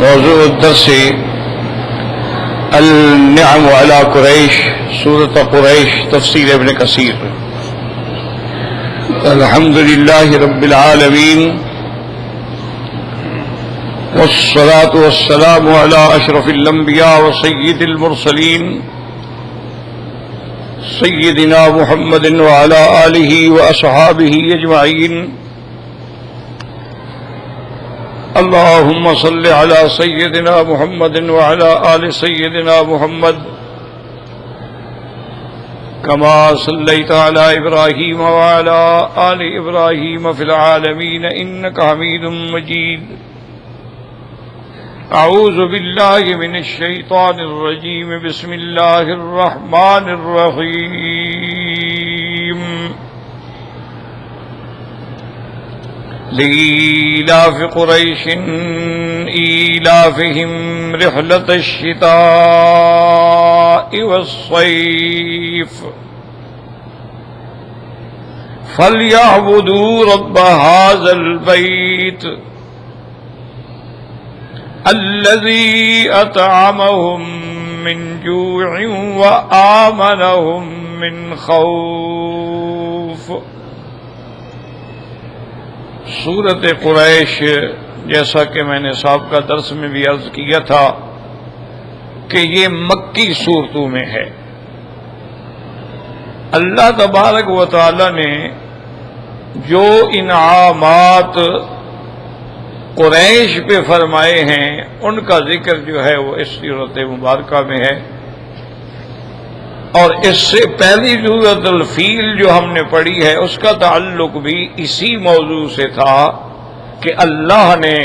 موضوع الدرس النعم على قریش، سورۃ قریش، تفسیر ابن کثیر۔ الحمد للہ رب العالمین والصلاة والسلام على اشرف الانبیاء وسید المرسلین سیدنا محمد وعلى آلہ واصحابہ اجمعین۔ اللهم صل على سيدنا محمد وعلى آل سيدنا محمد كما صليت على إبراهيم وعلى آل إبراهيم في العالمين إنك حميد مجيد۔ أعوذ بالله من الشيطان الرجيم، بسم الله الرحمن الرحيم۔ لإيلاف قريش إيلافهم رحلة الشتاء والصيف فليعبدوا رب هذا البيت الذي أطعمهم من جوع وآمنهم من خوف۔ سورۃ قریش، جیسا کہ میں نے سابقہ درس میں بھی عرض کیا تھا کہ یہ مکی صورتوں میں ہے۔ اللہ تبارک و تعالی نے جو انعامات قریش پہ فرمائے ہیں ان کا ذکر جو ہے وہ اس سورۃ مبارکہ میں ہے، اور اس سے پہلی سورۃ الفیل جو ہم نے پڑھی ہے اس کا تعلق بھی اسی موضوع سے تھا کہ اللہ نے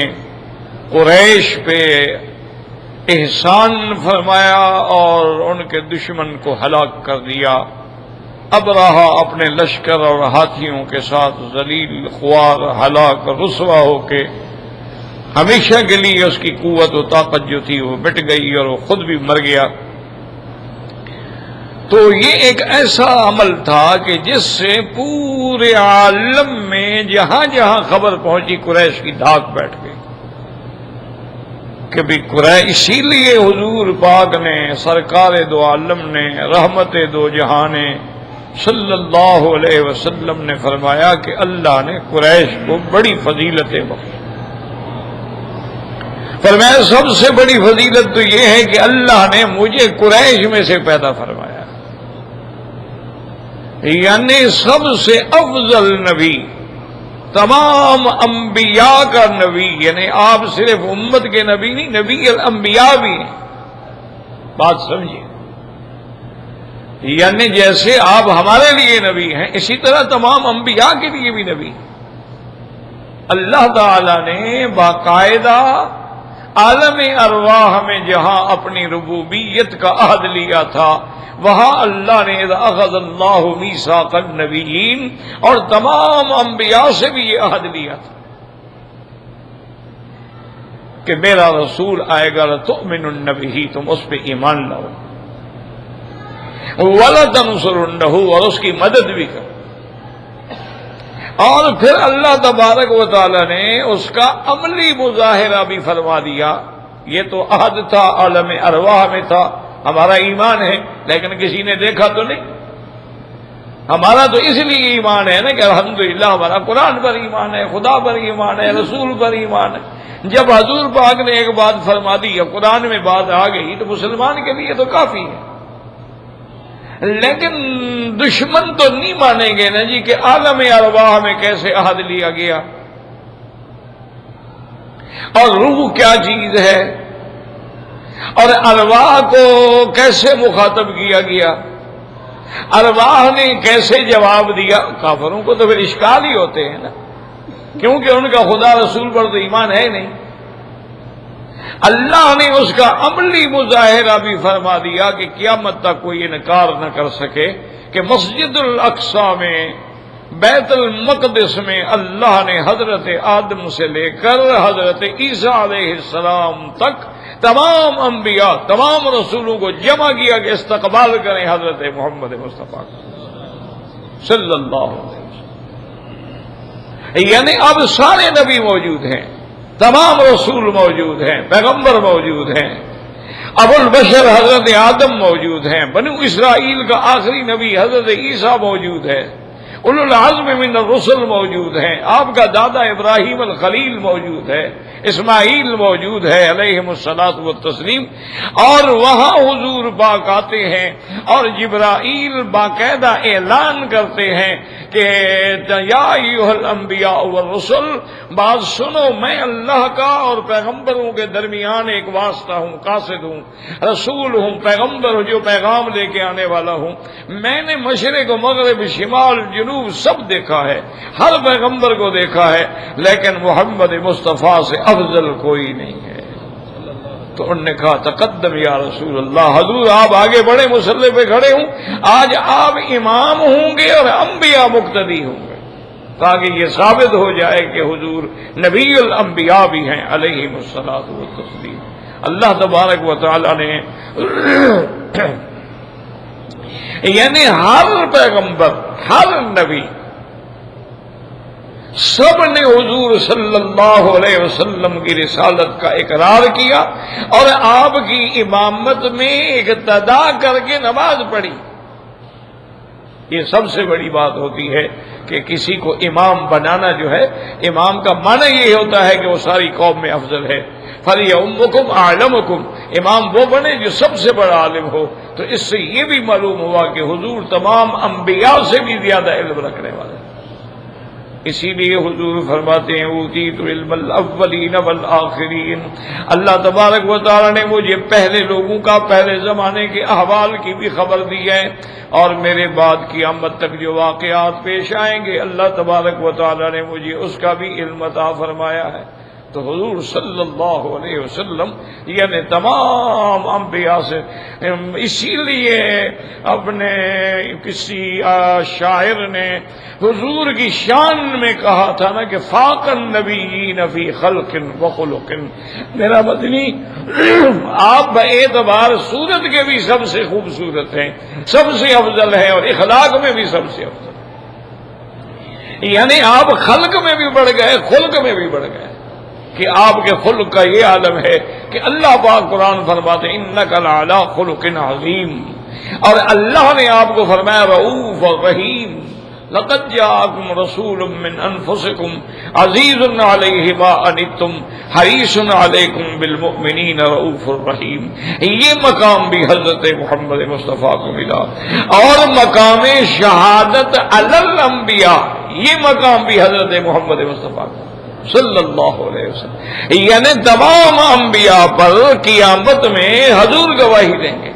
قریش پہ احسان فرمایا اور ان کے دشمن کو ہلاک کر دیا۔ ابرہہ اپنے لشکر اور ہاتھیوں کے ساتھ ذلیل، خوار، ہلاک، رسوا ہو کے ہمیشہ کے لیے اس کی قوت و طاقت جو تھی وہ مٹ گئی اور وہ خود بھی مر گیا۔ تو یہ ایک ایسا عمل تھا کہ جس سے پورے عالم میں جہاں جہاں خبر پہنچی قریش کی دھاک بیٹھ گئی کہ بھی قریش۔ اسی لیے حضور پاک نے، سرکار دو عالم نے، رحمت دو جہاں نے، صلی اللہ علیہ وسلم نے فرمایا کہ اللہ نے قریش کو بڑی فضیلتیں بخشی۔ فرمایا سب سے بڑی فضیلت تو یہ ہے کہ اللہ نے مجھے قریش میں سے پیدا فرمایا، یعنی سب سے افضل نبی، تمام انبیاء کا نبی، یعنی آپ صرف امت کے نبی نہیں، نبی الانبیاء بھی ہیں۔ بات سمجھیے، یعنی جیسے آپ ہمارے لیے نبی ہیں اسی طرح تمام انبیاء کے لیے بھی نبی۔ اللہ تعالی نے باقاعدہ عالم ارواح میں جہاں اپنی ربوبیت کا عہد لیا تھا وہاں اللہ نے اذ اخذ اللہ میثاق النبیین اور تمام انبیاء سے بھی یہ عہد لیا تھا کہ میرا رسول آئے گا لتؤمنن بہ، تم اس پہ ایمان لاؤ، وَلَتَنْصُرُنَّهُ، اور اس کی مدد بھی کرو۔ اور پھر اللہ تبارک و تعالی نے اس کا عملی مظاہرہ بھی فرما دیا۔ یہ تو عہد تھا، عالم ارواح میں تھا، ہمارا ایمان ہے، لیکن کسی نے دیکھا تو نہیں۔ ہمارا تو اس لیے ایمان ہے نا کہ الحمدللہ ہمارا قرآن پر ایمان ہے، خدا پر ایمان ہے، رسول پر ایمان ہے۔ جب حضور پاک نے ایک بات فرما دی یا قرآن میں بات آ گئی تو مسلمان کے لیے تو کافی ہے۔ لیکن دشمن تو نہیں مانیں گے نا جی کہ عالم ارواح میں کیسے عہد لیا گیا، اور روح کیا چیز ہے، اور ارواح کو کیسے مخاطب کیا گیا، ارواح نے کیسے جواب دیا۔ کافروں کو تو پھر اشکال ہی ہوتے ہیں نا، کیونکہ ان کا خدا رسول پر تو ایمان ہے نہیں۔ اللہ نے اس کا عملی مظاہرہ بھی فرما دیا کہ قیامت تک کوئی انکار نہ کر سکے کہ مسجد الاقصی میں، بیت المقدس میں اللہ نے حضرت آدم سے لے کر حضرت عیسیٰ علیہ السلام تک تمام انبیاء، تمام رسولوں کو جمع کیا کہ استقبال کریں حضرت محمد مصطفیٰ صلی اللہ علیہ وسلم۔ یعنی اب سارے نبی موجود ہیں، تمام رسول موجود ہیں، پیغمبر موجود ہیں، ابو البشر حضرت آدم موجود ہیں، بنو اسرائیل کا آخری نبی حضرت عیسیٰ موجود ہے، اولو العزم من الرسل موجود ہیں، آپ کا دادا ابراہیم الخلیل موجود ہے، اسماعیل موجود ہے علیہم الصلاۃ والتسلیم، اور وہاں حضور پاک آتے ہیں اور جبرائیل باقاعدہ اعلان کرتے ہیں کہ یا ایھا الانبیاء والرسل، بات سنو، میں اللہ کا اور پیغمبروں کے درمیان ایک واسطہ ہوں، قاصد ہوں، رسول ہوں، پیغمبر ہوں جو پیغام لے کے آنے والا ہوں۔ میں نے مشرق و مغرب، شمال جنوب سب دیکھا ہے، ہر پیغمبر کو دیکھا ہے، لیکن محمد مصطفیٰ سے افضل کوئی نہیں ہے۔ تو انہوں نے کہا تقدم یا رسول اللہ، حضور آپ آگے بڑے مصلی پہ کھڑے ہوں، آج آپ امام ہوں گے اور انبیاء مقتدی ہوں گے، تاکہ یہ ثابت ہو جائے کہ حضور نبی الانبیاء بھی ہیں علیہم الصلاۃ والتسلیم۔ اللہ تبارک و تعالی نے یعنی ہر پیغمبر، ہر نبی، سب نے حضور صلی اللہ علیہ وسلم کی رسالت کا اقرار کیا اور آپ کی امامت میں اقتدا کر کے نماز پڑھی۔ یہ سب سے بڑی بات ہوتی ہے کہ کسی کو امام بنانا جو ہے، امام کا معنی یہ ہوتا ہے کہ وہ ساری قوم میں افضل ہے۔ فَلْيَؤُمُّكُمْ أَعْلَمُكُمْ، امام وہ بنے جو سب سے بڑا عالم ہو۔ تو اس سے یہ بھی معلوم ہوا کہ حضور تمام انبیاء سے بھی زیادہ علم رکھنے والے، اسی لیے حضور فرماتے ہیں اوتیت علم الاولین والآخرین، اللہ تبارک و تعالی نے مجھے پہلے لوگوں کا، پہلے زمانے کے احوال کی بھی خبر دی ہے، اور میرے بعد قیامت تک جو واقعات پیش آئیں گے اللہ تبارک و تعالی نے مجھے اس کا بھی علم عطا فرمایا ہے۔ تو حضور صلی اللہ علیہ وسلم یعنی تمام انبیاء سے، اسی لیے اپنے کسی شاعر نے حضور کی شان میں کہا تھا نا کہ فاق النبیین فی خلق و خلق، میرا مدنی آپ باعتبار صورت کے بھی سب سے خوبصورت ہیں، سب سے افضل ہیں، اور اخلاق میں بھی سب سے افضل، یعنی آپ خلق میں بھی بڑھ گئے، خلق میں بھی بڑھ گئے، کہ آپ کے خلق کا یہ عالم ہے کہ اللہ پاک قرآن فرماتے ہیں انک لعلی خلق عظیم، اور اللہ نے آپ کو فرمایا رؤوف رحیم، لقد جاءکم رسول من انفسکم عزیز علیہ ما عنتم حریص علیکم بالمؤمنین رؤوف الرحیم۔ یہ مقام بھی حضرت محمد مصطفیٰ کو ملا، اور مقام شہادت علی الانبیاء، یہ مقام بھی حضرت محمد مصطفیٰ کو صلی اللہ علیہ وسلم، یعنی تمام انبیاء پر قیامت میں حضور گواہی دیں گے۔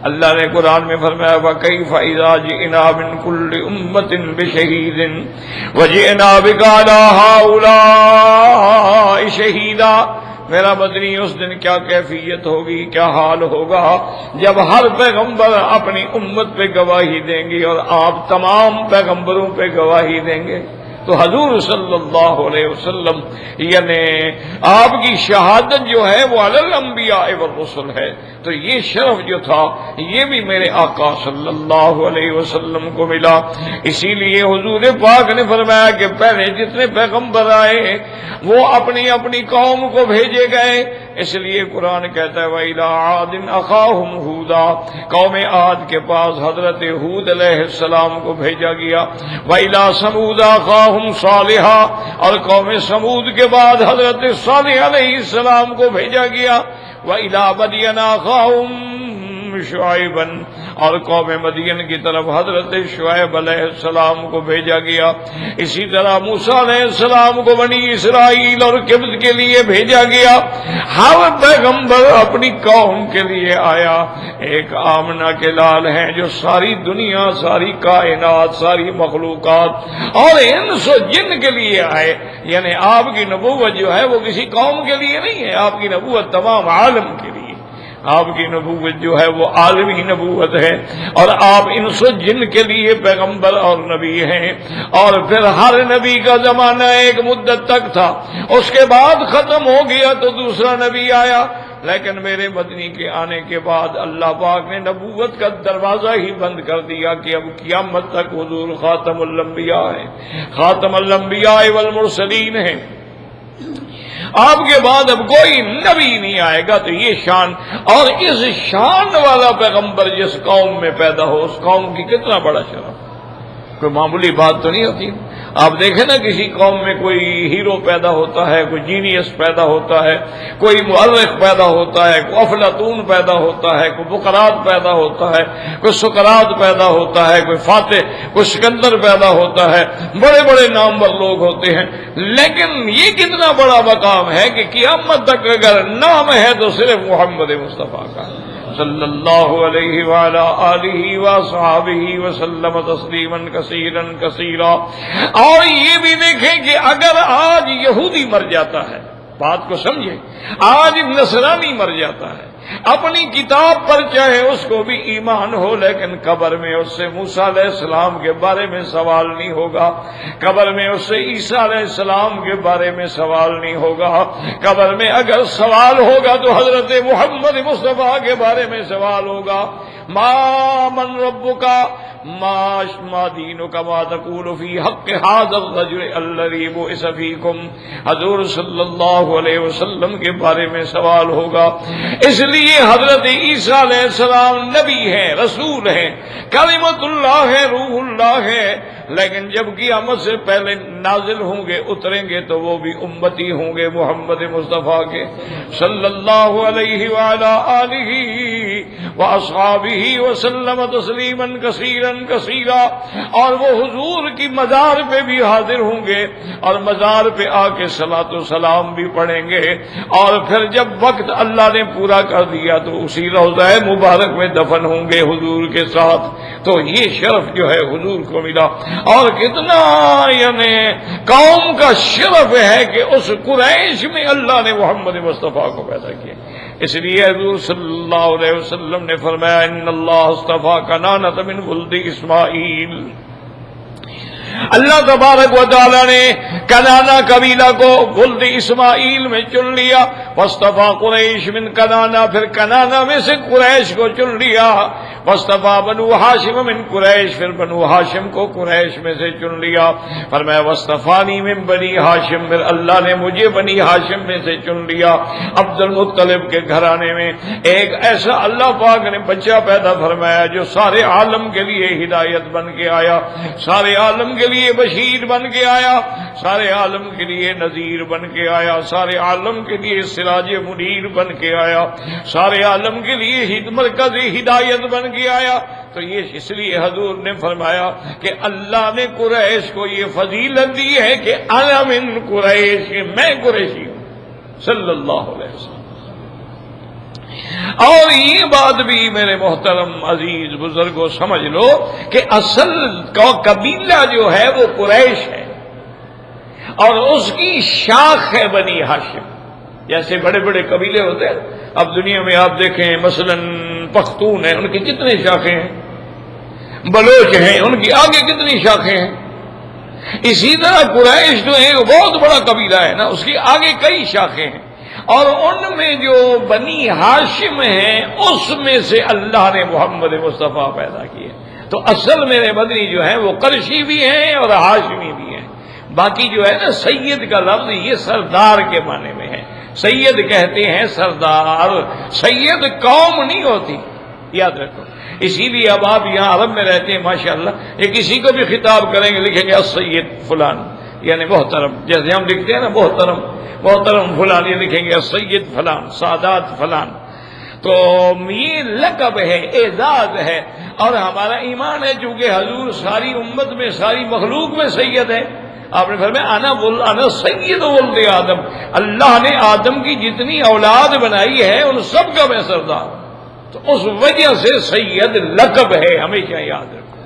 اللہ نے قرآن میں فرمایا وَكَيْفَ إِذَا جِئْنَا مِنْ كُلِّ أُمَّةٍ بِشَهِيدٍ وَجِئْنَا بِكَ عَلَىٰ هَٰؤُلَاءِ شَهِيدًا۔ میرا مدنی اس دن کیا کیفیت ہوگی، کیا حال ہوگا جب ہر پیغمبر اپنی امت پہ گواہی دیں گے اور آپ تمام پیغمبروں پہ گواہی دیں گے۔ تو حضور صلی اللہ علیہ وسلم یعنی آپ کی شہادت جو ہے وہ علی الانبیاء والرسل ہے، تو یہ شرف جو تھا یہ بھی میرے آقا صلی اللہ علیہ وسلم کو ملا۔ اسی لیے حضور پاک نے فرمایا کہ پہلے جتنے پیغمبر آئے وہ اپنی اپنی قوم کو بھیجے گئے، اس لیے قرآن کہتا ہے وَإِلَىٰ عَادٍ أَخَاهُمْ هُودًا، قوم عاد کے پاس حضرت ہود علیہ السلام کو بھیجا گیا، وَإِلَىٰ ثَمُودَ أَخَاهُمْ صَالِحًا، اور قوم سمود کے بعد حضرت صالح علیہ السلام کو بھیجا گیا، وَإِلَىٰ مَدْيَنَ أَخَاهُمْ شعیبًا، اور قوم مدین کی طرف حضرت شعیب علیہ السلام کو بھیجا گیا۔ اسی طرح موسیٰ علیہ السلام کو بنی اسرائیل اور قبط کے لیے بھیجا گیا۔ ہر پیغمبر اپنی قوم کے لیے آیا۔ ایک آمنہ کے لال ہیں جو ساری دنیا، ساری کائنات، ساری مخلوقات اور انس و جن کے لیے آئے، یعنی آپ کی نبوت جو ہے وہ کسی قوم کے لیے نہیں ہے، آپ کی نبوت تمام عالم کے لیے، آپ کی نبوت جو ہے وہ عالمی نبوت ہے، اور آپ انس و جن کے لیے پیغمبر اور نبی ہیں۔ اور پھر ہر نبی کا زمانہ ایک مدت تک تھا، اس کے بعد ختم ہو گیا تو دوسرا نبی آیا، لیکن میرے مدنی کے آنے کے بعد اللہ پاک نے نبوت کا دروازہ ہی بند کر دیا کہ اب قیامت تک حضور خاتم الانبیاء ہیں، خاتم الانبیاء والمرسلین ہیں۔ آپ کے بعد اب کوئی نبی نہیں آئے گا. تو یہ شان، اور اس شان والا پیغمبر جس قوم میں پیدا ہو اس قوم کی کتنا بڑا شرف. کوئی معمولی بات تو نہیں ہوتی. آپ دیکھیں نا کسی قوم میں کوئی ہیرو پیدا ہوتا ہے، کوئی جینیس پیدا ہوتا ہے، کوئی مؤرخ پیدا ہوتا ہے، کوئی افلاطون پیدا ہوتا ہے، کوئی بقراط پیدا ہوتا ہے، کوئی سقراط پیدا ہوتا ہے، کوئی فاتح، کوئی سکندر پیدا ہوتا ہے، بڑے بڑے نامور لوگ ہوتے ہیں. لیکن یہ کتنا بڑا مقام ہے کہ قیامت تک اگر نام ہے تو صرف محمد مصطفیٰ کا صلی اللہ علیہ وعلی آلہ وصحبہ وسلم تسلیما کثیرا کثیرا. اور یہ بھی دیکھیں کہ اگر آج یہودی مر جاتا ہے، بات کو سمجھیں، آج نصرانی مر جاتا ہے، اپنی کتاب پر چاہے اس کو بھی ایمان ہو، لیکن قبر میں اس سے موسیٰ علیہ السلام کے بارے میں سوال نہیں ہوگا، قبر میں اس سے عیسیٰ علیہ السلام کے بارے میں سوال نہیں ہوگا. قبر میں اگر سوال ہوگا تو حضرت محمد مصطفیٰ کے بارے میں سوال ہوگا. ما من ربک ما دینک ما تقول فی حق ھذا الرجل الذی بعث فیکم. حضور صلی اللہ علیہ وسلم کے بارے میں سوال ہوگا. اس لیے حضرت عیسیٰ علیہ السلام نبی ہیں، رسول ہیں، کلمۃ اللہ ہے، روح اللہ ہے، لیکن جب قیامت سے پہلے نازل ہوں گے، اتریں گے تو وہ بھی امتی ہوں گے محمد مصطفیٰ کے صلی اللہ علیہ وعلی آلہ واصحابہ وسلم تسلیما کثیرا کثیرا. اور وہ حضور کی مزار پہ بھی حاضر ہوں گے اور مزار پہ آ کے صلاۃ و سلام بھی پڑھیں گے. اور پھر جب وقت اللہ نے پورا کر دیا تو اسی روضہ مبارک میں دفن ہوں گے حضور کے ساتھ. تو یہ شرف جو ہے حضور کو ملا. اور کتنا یعنی قوم کا شرف ہے کہ اس قریش میں اللہ نے محمد مصطفیٰ کو پیدا کیا. اس لیے حضور صلی اللہ علیہ وسلم نے فرمایا ان اللہ اصطفیٰ کنانۃ من ولد اسماعیل. اللہ تبارک و تعالی نے کنانا قبیلہ کو ولد اسماعیل میں چن لیا. واصطفیٰ قریش من کنانا، پھر کنانا میں سے قریش کو چن لیا. واصطفیٰ بنو ہاشم من قریش، پھر بنو ہاشم کو قریش میں سے چن لیا. فرمایا واصطفانی من بنی ہاشم، پھر اللہ نے مجھے بنی ہاشم میں سے چن لیا. عبد المطلب کے گھرانے میں ایک ایسا اللہ پاک نے بچہ پیدا فرمایا جو سارے عالم کے لیے ہدایت بن کے آیا، سارے عالم کے لیے بشیر بن کے آیا، سارے عالم کے لیے نذیر بن کے آیا، سارے عالم کے لیے سراج منیر بن کے آیا، سارے عالم کے لیے مرکز ہدایت بن کے آیا. تو یہ اس لیے حضور نے فرمایا کہ اللہ نے قریش کو یہ فضیلت دی ہے کہ انا من قریش، میں قریشی ہوں صلی اللہ علیہ وسلم. اور یہ بات بھی میرے محترم عزیز بزرگوں سمجھ لو کہ اصل کا قبیلہ جو ہے وہ قریش ہے اور اس کی شاخ ہے بنی ہاشم. جیسے بڑے بڑے قبیلے ہوتے ہیں اب دنیا میں آپ دیکھیں مثلا پختون ہیں، ان کی کتنی شاخیں ہیں، بلوچ ہیں ان کی آگے کتنی شاخیں ہیں. اسی طرح قریش جو ہے وہ بہت بڑا قبیلہ ہے نا، اس کی آگے کئی شاخیں ہیں. اور ان میں جو بنی ہاشم ہیں اس میں سے اللہ نے محمد مصطفیٰ پیدا کیے. تو اصل میرے مدنی جو ہیں وہ قرشی بھی ہیں اور ہاشمی بھی ہیں. باقی جو ہے نا سید کا لفظ یہ سردار کے معنی میں ہے. سید کہتے ہیں سردار، سید قوم نہیں ہوتی، یاد رکھو. اسی لیے اب آپ یہاں عرب میں رہتے ہیں ماشاءاللہ، یہ کسی کو بھی خطاب کریں گے لکھیں گے السید فلان، یعنی محترم. جیسے ہم لکھتے ہیں نا محترم محترم فلان، یہ لکھیں گے السید فلان، سادات فلان. تو یہ لقب ہے، اعزاز ہے. اور ہمارا ایمان ہے چونکہ حضور ساری امت میں ساری مخلوق میں سید ہے. آپ نے فرمایا انا سید ولد آدم، اللہ نے آدم کی جتنی اولاد بنائی ہے ان سب کا میں سردار. تو اس وجہ سے سید لقب ہے، ہمیشہ یاد رکھو.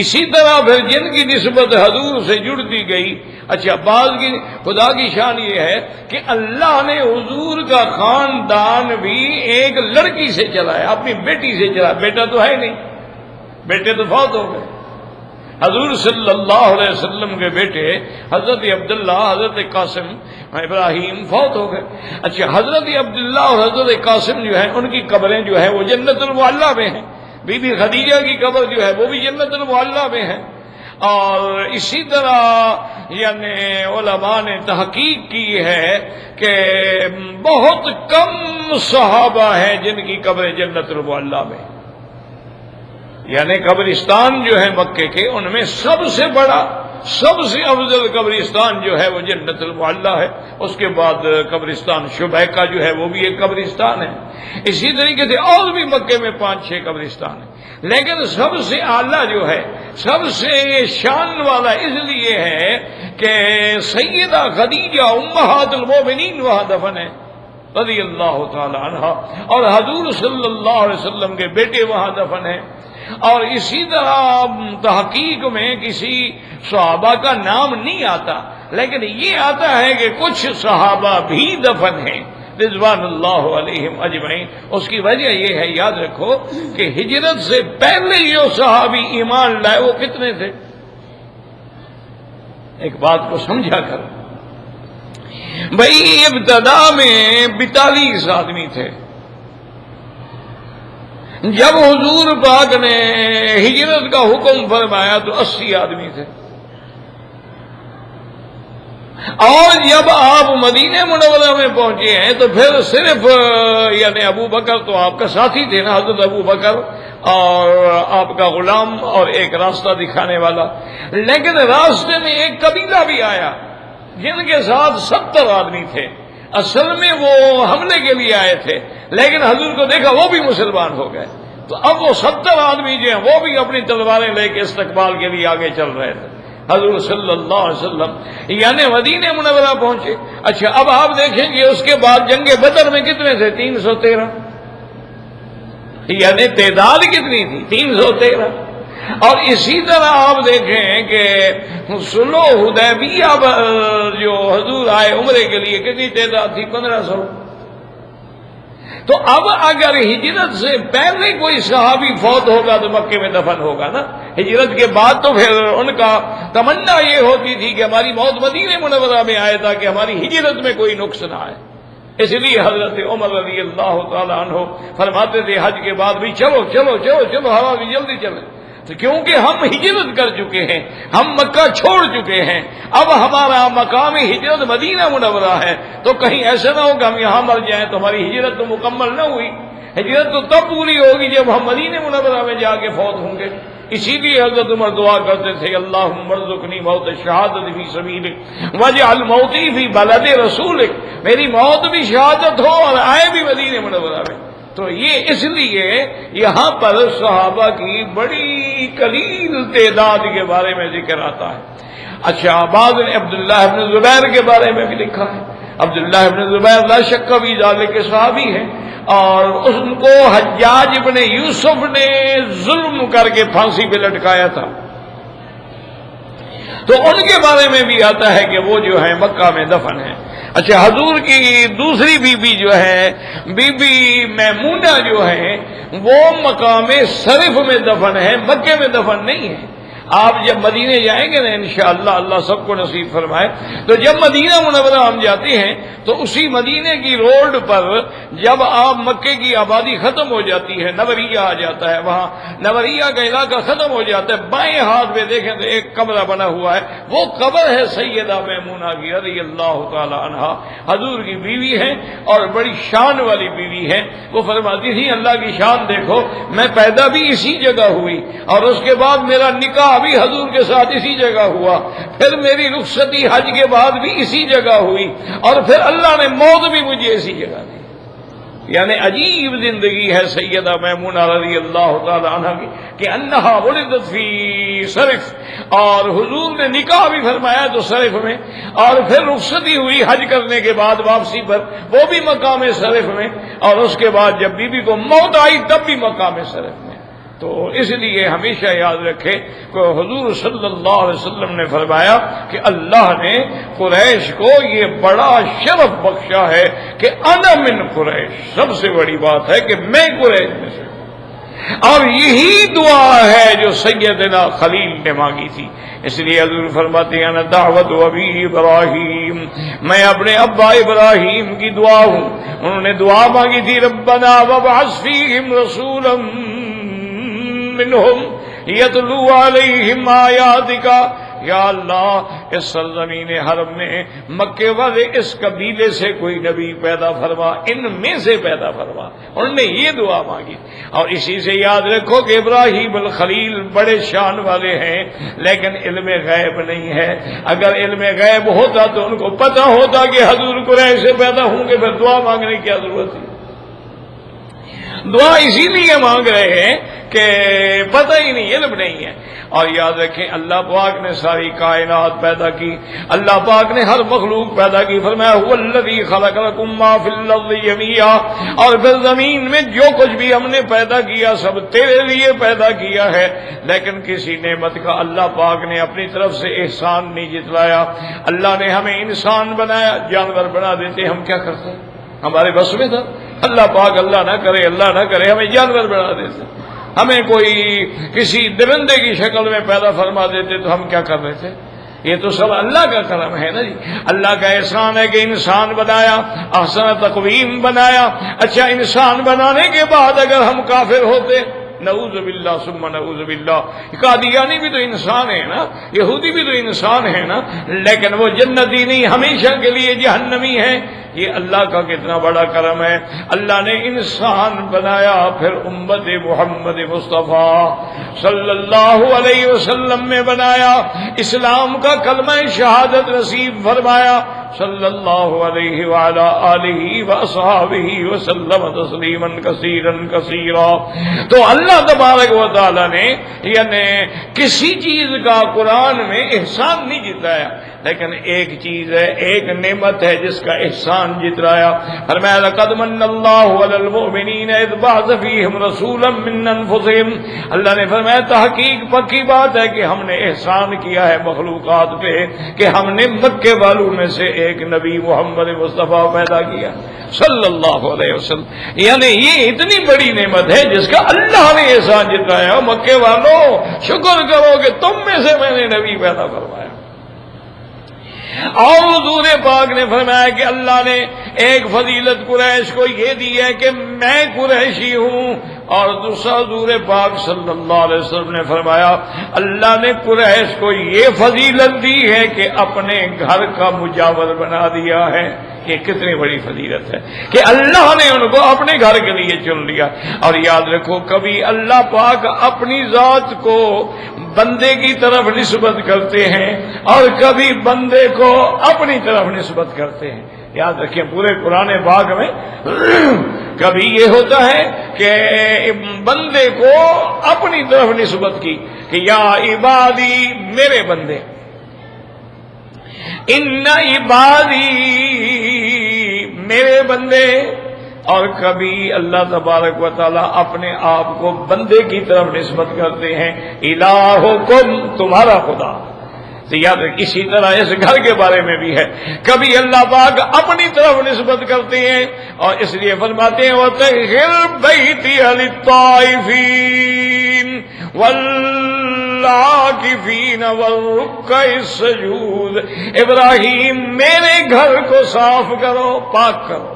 اسی طرح پھر جن کی نسبت حضور سے جڑتی گئی. اچھا بعض کی خدا کی شان یہ ہے کہ اللہ نے حضور کا خاندان بھی ایک لڑکی سے چلایا، اپنی بیٹی سے چلایا. بیٹا تو ہے نہیں، بیٹے تو فوت ہو گئے. حضور صلی اللہ علیہ وسلم کے بیٹے حضرت عبداللہ، حضرت قاسم، ابراہیم فوت ہو گئے. اچھا حضرت عبداللہ اور حضرت قاسم جو ہیں ان کی قبریں جو ہیں وہ جنت المعلیٰ میں ہیں. بی بی خدیجہ کی قبر جو ہے وہ بھی جنت المعلیٰ میں ہے. اور اسی طرح یعنی علماء نے تحقیق کی ہے کہ بہت کم صحابہ ہیں جن کی قبر جنت المعلی میں، یعنی قبرستان جو ہے مکے کے ان میں سب سے بڑا سب سے افضل قبرستان جو ہے وہ جنت المعلی ہے، اس کے بعد قبرستان شبیکہ جو ہے وہ بھی ایک قبرستان ہے، اسی طریقے سے اور بھی مکے میں 5-6 قبرستان ہیں، لیکن سب سے اعلیٰ جو ہے سب سے شان والا اس لیے ہے کہ سیدہ خدیجہ امہات المومنین وہاں دفن ہے رضی اللہ تعالی عنہ، اور حضور صلی اللہ علیہ وسلم کے بیٹے وہاں دفن ہیں، اور اسی طرح تحقیق میں کسی صحابہ کا نام نہیں آتا، لیکن یہ آتا ہے کہ کچھ صحابہ بھی دفن ہیں رضوان اللہ علیہم اجمعین۔ اس کی وجہ یہ ہے، یاد رکھو کہ ہجرت سے پہلے جو صحابی ایمان لائے وہ کتنے تھے؟ ایک بات کو سمجھا کرو بھئی، ابتدا میں 42 آدمی تھے، جب حضور پاک نے ہجرت کا حکم فرمایا تو 80 آدمی تھے، اور جب آپ مدینہ منورہ میں پہنچے ہیں تو پھر صرف یعنی ابو بکر تو آپ کا ساتھی تھے نا، حضرت ابو بکر اور آپ کا غلام اور ایک راستہ دکھانے والا، لیکن راستے میں ایک قبیلہ بھی آیا جن کے ساتھ 70 آدمی تھے، اصل میں وہ حملے کے لیے آئے تھے، لیکن حضور کو دیکھا وہ بھی مسلمان ہو گئے، تو اب وہ 70 آدمی جو ہیں وہ بھی اپنی تلواریں لے کے استقبال کے لیے آگے چل رہے تھے۔ حضور صلی اللہ علیہ وسلم یعنی مدینہ منورہ پہنچے۔ اچھا، اب آپ دیکھیں گے اس کے بعد جنگ بدر میں کتنے تھے؟ 313، یعنی تعداد کتنی تھی؟ 313۔ اور اسی طرح آپ دیکھیں کہ صلح حدیبیہ جو حضور آئے عمرے کے لیے کتنی تعداد تھی؟ 1500۔ تو اب اگر ہجرت سے پہلے کوئی صحابی فوت ہوگا تو مکے میں دفن ہوگا نا، ہجرت کے بعد تو پھر ان کا تمنا یہ ہوتی تھی کہ ہماری موت مدینہ منورہ میں آئے تاکہ ہماری ہجرت میں کوئی نقص نہ آئے، اس لیے حضرت عمر رضی اللہ تعالی عنہ فرماتے تھے حج کے بعد بھی چلو چلو چلو چلو ہوا بھی جلدی چلے، تو کیونکہ ہم ہجرت کر چکے ہیں، ہم مکہ چھوڑ چکے ہیں، اب ہمارا مقام ہجرت مدینہ منورہ ہے، تو کہیں ایسا نہ ہو کہ ہم یہاں مر جائیں تو ہماری ہجرت تو مکمل نہ ہوئی، ہجرت تو تب پوری ہوگی جب ہم مدینہ منورہ میں جا کے فوت ہوں گے۔ اسی لیے حضرت عمر دعا کرتے تھے اللہم ارزقنی موت الشہادت فی سبیلک واجعل موتی فی بلد رسولک، میری موت بھی شہادت ہو اور آئے بھی مدینہ منورہ میں۔ تو یہ اس لیے یہاں پر صحابہ کی بڑی قلیل تعداد کے بارے میں ذکر آتا ہے۔ اچھا، بعض نے عبداللہ ابن زبیر کے بارے میں بھی لکھا ہے، عبداللہ ابن زبیر لا شک بھی ذالک کے صحابی ہیں، اور ان کو حجاج ابن یوسف نے ظلم کر کے پھانسی پہ لٹکایا تھا، تو ان کے بارے میں بھی آتا ہے کہ وہ جو ہے مکہ میں دفن ہے۔ اچھا، حضور کی دوسری بیوی جو ہے بی بی میمونہ جو ہے وہ مقام صرف میں دفن ہے، مکے میں دفن نہیں ہے۔ آپ جب مدینے جائیں گے نا انشاءاللہ، اللہ سب کو نصیب فرمائے، تو جب مدینہ منورہ ہم جاتے ہیں تو اسی مدینے کی روڈ پر جب آپ مکے کی آبادی ختم ہو جاتی ہے، نوریہ آ جاتا ہے، وہاں نوریہ کا علاقہ ختم ہو جاتا ہے، بائیں ہاتھ پہ دیکھیں تو ایک کمرہ بنا ہوا ہے، وہ قبر ہے سیدہ میمونہ کی رضی اللہ تعالی عنہا، حضور کی بیوی ہے اور بڑی شان والی بیوی ہے۔ وہ فرماتی تھی اللہ کی شان دیکھو، میں پیدا بھی اسی جگہ ہوئی اور اس کے بعد میرا نکاح بھی حضور کے ساتھ اسی جگہ ہوا، پھر میری رخصتی حج کے بعد بھی اسی جگہ ہوئی، اور پھر اللہ نے موت بھی مجھے اسی جگہ دی۔ یعنی عجیب زندگی ہے سیدہ میمونہ رضی اللہ تعالی عنہ کی کہ انہا ولدت فی صرف، اور حضور نے نکاح بھی فرمایا تو صرف میں، اور پھر رخصتی ہوئی حج کرنے کے بعد واپسی پر وہ بھی مقام صرف میں، اور اس کے بعد جب بی بی کو موت آئی تب بھی مقام صرف میں۔ تو اس لیے ہمیشہ یاد رکھے کہ حضور صلی اللہ علیہ وسلم نے فرمایا کہ اللہ نے قریش کو یہ بڑا شرف بخشا ہے کہ انا من قریش، سب سے بڑی بات ہے کہ میں قریش میں سے، اور یہی دعا ہے جو سیدنا خلیل نے مانگی تھی۔ اس لیے حضور فرماتے ہیں انا دعوت ابی ابراہیم، میں اپنے ابا ابراہیم کی دعا ہوں۔ انہوں نے دعا مانگی تھی ربنا وابعث فیہم رسولا منہم یتلو علیہم آیاتک، یا اللہ اس سرزمین حرم میں مکے والے اس قبیلے سے کوئی نبی پیدا فرما، ان میں سے پیدا فرما۔ انہوں نے یہ دعا مانگی۔ اور اسی سے یاد رکھو کہ ابراہیم الخلیل بڑے شان والے ہیں، لیکن علم غیب نہیں ہے۔ اگر علم غیب ہوتا تو ان کو پتہ ہوتا کہ حضور قریش سے پیدا ہوں گے، پھر دعا مانگنے کی کیا ضرورت ہے؟ دعا اسی لیے مانگ رہے ہیں کہ پتہ ہی نہیں، علم نہیں ہے۔ اور یاد رکھیں اللہ پاک نے ساری کائنات پیدا کی، اللہ پاک نے ہر مخلوق پیدا کی، فرمایا هو الذی خلق لکم ما فی الارض جمیعا، اور پھر زمین میں جو کچھ بھی ہم نے پیدا کیا سب تیرے لیے پیدا کیا ہے۔ لیکن کسی نعمت کا اللہ پاک نے اپنی طرف سے احسان نہیں جتلایا۔ اللہ نے ہمیں انسان بنایا، جانور بنا دیتے، ہم کیا کرتے ہیں؟ ہمارے بس میں تھا؟ اللہ پاک اللہ نہ کرے ہمیں جانور بنا دیتے، ہمیں کوئی کسی درندے کی شکل میں پیدا فرما دیتے تو ہم کیا کر رہے تھے؟ یہ تو سب اللہ کا کرم ہے نا جی، اللہ کا احسان ہے کہ انسان بنایا، احسن تقویم بنایا۔ اچھا انسان بنانے کے بعد اگر ہم کافر ہوتے، نعوذ باللہ ثم نعوذ باللہ، قادیانی بھی تو انسان ہے نا، یہودی بھی تو انسان ہے نا، لیکن وہ جنتی نہیں، ہمیشہ کے لیے جہنمی ہے۔ یہ اللہ کا کتنا بڑا کرم ہے، اللہ نے انسان بنایا، پھر امت محمد مصطفیٰ صلی اللہ علیہ وسلم میں بنایا، اسلام کا کلمہ شہادت نصیب فرمایا، صلی اللہ علیہ وعلی آلہ واصحابہ وسلم تسلیما کثیرا کثیرا۔ تو اللہ تبارک و تعالی نے یعنی کسی چیز کا قرآن میں احسان نہیں جتلایا، لیکن ایک چیز ہے، ایک نعمت ہے جس کا احسان جتلایا۔ فرمایا لقد من اللہ علی المؤمنین اذ بعث فیہم رسولا من انفسہم، اللہ نے فرمایا تحقیق پکی بات ہے کہ ہم نے احسان کیا ہے مخلوقات پہ کہ ہم نے مکے والوں میں سے ایک نبی محمد مصطفیٰ پیدا کیا صلی اللہ علیہ وسلم۔ یعنی یہ اتنی بڑی نعمت ہے جس کا اللہ نے احسان جتلایا۔ مکے والوں شکر کرو کہ تم میں سے میں نے نبی پیدا فرمایا۔ اور حضور پاک نے فرمایا کہ اللہ نے ایک فضیلت قریش کو یہ دی ہے کہ میں قریشی ہوں، اور دوسرا حضور پاک صلی اللہ علیہ وسلم نے فرمایا اللہ نے قریش کو یہ فضیلت دی ہے کہ اپنے گھر کا مجاور بنا دیا ہے۔ یہ کتنی بڑی فضیلت ہے کہ اللہ نے ان کو اپنے گھر کے لیے چن لیا۔ اور یاد رکھو کبھی اللہ پاک اپنی ذات کو بندے کی طرف نسبت کرتے ہیں اور کبھی بندے کو اپنی طرف نسبت کرتے ہیں۔ یاد رکھیں پورے قرآن پاک میں کبھی یہ ہوتا ہے کہ بندے کو اپنی طرف نسبت کی کہ یا عبادی میرے بندے، ان عبادی میرے بندے، اور کبھی اللہ تبارک و تعالیٰ اپنے آپ کو بندے کی طرف نسبت کرتے ہیں، الہکم تمہارا خدا۔ تو یاد رکھ اسی طرح اس گھر کے بارے میں بھی ہے، کبھی اللہ پاک اپنی طرف نسبت کرتے ہیں اور اس لیے فرماتے ہیں وَطَهِّرْ بَيْتِيَ لِلطَّائِفِينَ والعاکفین والرکع السجود، ابراہیم میرے گھر کو صاف کرو، پاک کرو،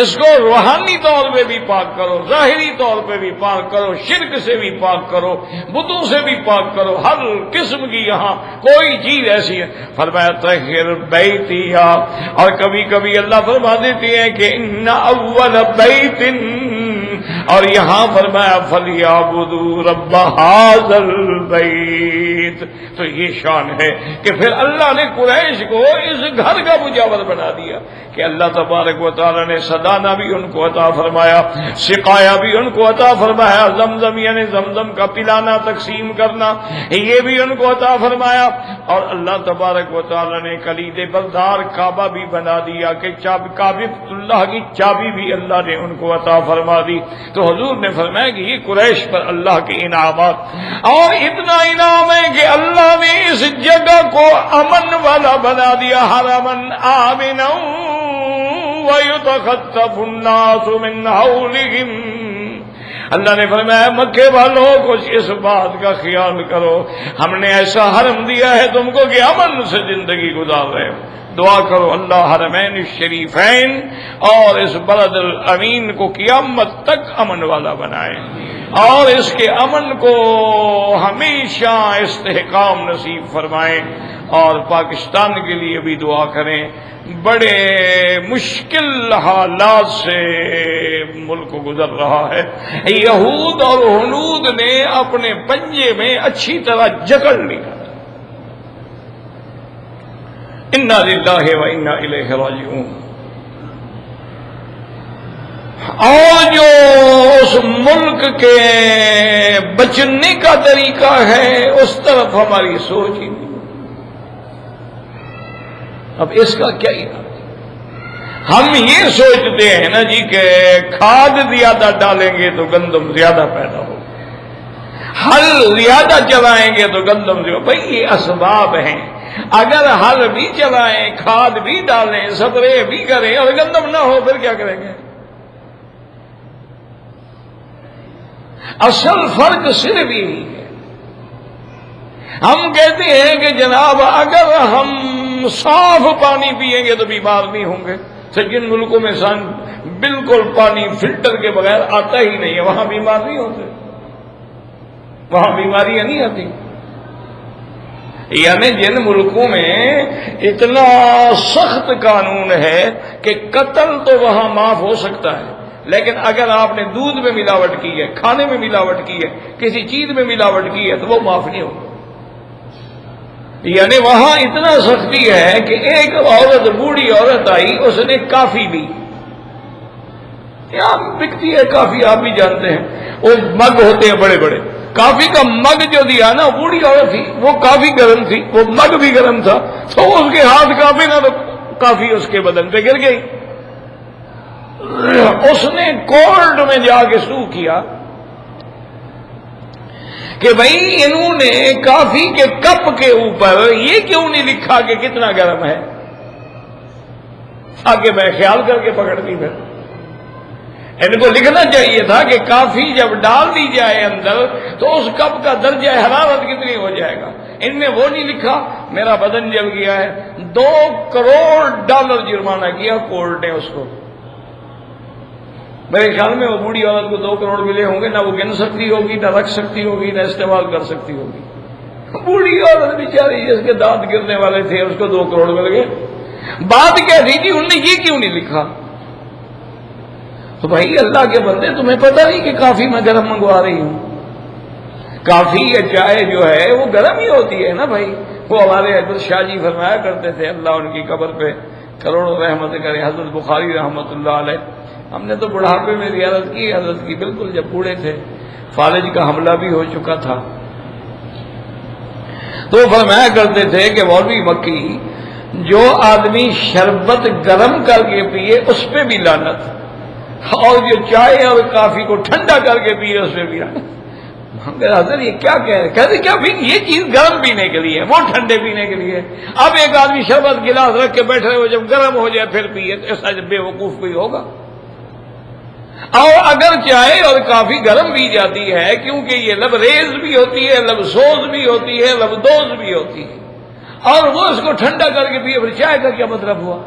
اس کو روحانی طور پہ بھی پاک کرو، ظاہری طور پہ بھی پاک کرو، شرک سے بھی پاک کرو، بتوں سے بھی پاک کرو، ہر قسم کی یہاں کوئی چیز ایسی ہے۔ فرمایا طہر بیتی، اور کبھی کبھی اللہ فرما دیتے ہیں کہ ان اول بیت، اور یہاں فرمایا فَلْيَعْبُدُوا رَبَّ هَٰذَا الْبَيْتِ۔ تو یہ شان ہے کہ پھر اللہ نے قریش کو اس گھر کا مجاور بنا دیا کہ اللہ تبارک و تعالی نے صدانا بھی ان کو عطا فرمایا، سقایا بھی ان کو عطا فرمایا، زمزم یعنی زمزم کا پلانا تقسیم کرنا یہ بھی ان کو عطا فرمایا، اور اللہ تبارک و تعالی نے کلید بلدار کعبہ بھی بنا دیا کہ کعبۃ اللہ کی چابی بھی اللہ نے ان کو عطا فرما دی۔ تو حضور نے فرمایا کہ یہ قریش پر اللہ کے انعامات، اور اتنا انعام ہے کہ اللہ نے اس جگہ کو امن والا بنا دیا، حرمن آمنا وَيُتَخَطَّفُ النَّاسُ مِنْ حَوْلِهِمْ۔ اللہ نے فرمایا مکے والوں کو اس بات کا خیال کرو، ہم نے ایسا حرم دیا ہے تم کو کہ امن سے زندگی گزار رہے ہو۔ دعا کرو اللہ حرمین الشریفین اور اس بلد الامین کو قیامت تک امن والا بنائے۔ اور اس کے امن کو ہمیشہ استحکام نصیب فرمائیں، اور پاکستان کے لیے بھی دعا کریں۔ بڑے مشکل حالات سے ملک گزر رہا ہے، یہود اور ہنود نے اپنے پنجے میں اچھی طرح جکڑ لیا۔ انا للہ و انا الیہ راجعون۔ اور جو اس ملک کے بچنے کا طریقہ ہے اس طرف ہماری سوچ ہی نہیں۔ اب اس کا کیا ارادہ؟ ہم یہ سوچتے ہیں نا جی کہ کھاد زیادہ ڈالیں گے تو گندم زیادہ پیدا ہوگا، ہل زیادہ چلائیں گے تو گندم زیادہ۔ بھائی یہ اسباب ہیں، اگر ہل بھی چلائیں، کھاد بھی ڈالیں، سپرے بھی کریں اور گندم نہ ہو پھر کیا کریں گے؟ اصل فرق صرف یہی ہے۔ ہم کہتے ہیں کہ جناب اگر ہم صاف پانی پیئیں گے تو بیمار نہیں ہوں گے۔ جن ملکوں میں بالکل پانی فلٹر کے بغیر آتا ہی نہیں ہے وہاں بیمار نہیں ہوتے، وہاں بیماریاں نہیں آتی۔ یعنی جن ملکوں میں اتنا سخت قانون ہے کہ قتل تو وہاں معاف ہو سکتا ہے، لیکن اگر آپ نے دودھ میں ملاوٹ کی ہے، کھانے میں ملاوٹ کی ہے، کسی چیز میں ملاوٹ کی ہے تو وہ معاف نہیں ہوگا۔ یعنی وہاں اتنا سختی ہے کہ ایک عورت، بوڑھی عورت آئی، اس نے کافی بھی، یہاں بکتی ہے کافی، آپ بھی جانتے ہیں، وہ مگ ہوتے ہیں بڑے بڑے، کافی کا مگ جو دیا نا، بوڑھی عورت تھی، وہ کافی گرم تھی، وہ مگ بھی گرم تھا، تو اس کے ہاتھ کافی نہ تو کافی اس کے بدن پہ گر گئی۔ اس نے کورٹ میں جا کے سو کیا کہ بھئی انہوں نے کافی کے کپ کے اوپر یہ کیوں نہیں لکھا کہ کتنا گرم ہے، آگے میں خیال کر کے پکڑ دی۔ پھر ان کو لکھنا چاہیے تھا کہ کافی جب ڈال دی جائے اندر تو اس کپ کا درجہ حرارت کتنی ہو جائے گا، ان نے وہ نہیں لکھا، میرا بدن جل گیا ہے۔ $2 کروڑ جرمانہ کیا کورٹ نے اس کو۔ میرے خیال میں وہ بوڑھی عورت کو 2 کروڑ ملے ہوں گے، نہ وہ گن سکتی ہوگی، نہ رکھ سکتی ہوگی، نہ استعمال کر سکتی ہوگی۔ بوڑھی عورت بیچاری جس کے دانت گرنے والے تھے اس کو 2 کروڑ مل گئے۔ بات کیا تھی کہ انہوں نے یہ کیوں نہیں لکھا؟ تو بھائی اللہ کے بندے، تمہیں پتہ نہیں کہ کافی میں گرم منگوا رہی ہوں؟ کافی یا چائے جو ہے وہ گرم ہی ہوتی ہے نا بھائی۔ وہ ہمارے حضرت شاہ جی فرمایا کرتے تھے، اللہ ان کی قبر پہ کروڑوں رحمت کرے، حضرت بخاری رحمت اللہ علیہ۔ ہم نے تو بڑھاپے میں زیارت کی حضرت کی، بالکل جب بوڑھے تھے، فالج کا حملہ بھی ہو چکا تھا، تو فرمایا کرتے تھے کہ مولوی مکی، جو آدمی شربت گرم کر کے پیے اس پہ بھی لعنت، اور جو چائے اور کافی کو ٹھنڈا کر کے پیے اس پہ بھی لعنت۔ حضرت یہ کیا کہہ رہے؟ کہتے کیا بھی یہ چیز گرم پینے کے لیے، وہ ٹھنڈے پینے کے لیے۔ اب ایک آدمی شربت گلاس رکھ کے بیٹھے ہو، جب گرم ہو جائے پھر پیے، تو ایسا جب بے وقوف کوئی ہوگا؟ اور اگر چائے اور کافی گرم پی جاتی ہے، کیونکہ یہ لبریز بھی ہوتی ہے، لبسوز بھی ہوتی ہے، لبدوز بھی ہوتی ہے، اور وہ اس کو ٹھنڈا کر کے پیے، پھر چائے کا کیا مطلب ہوا؟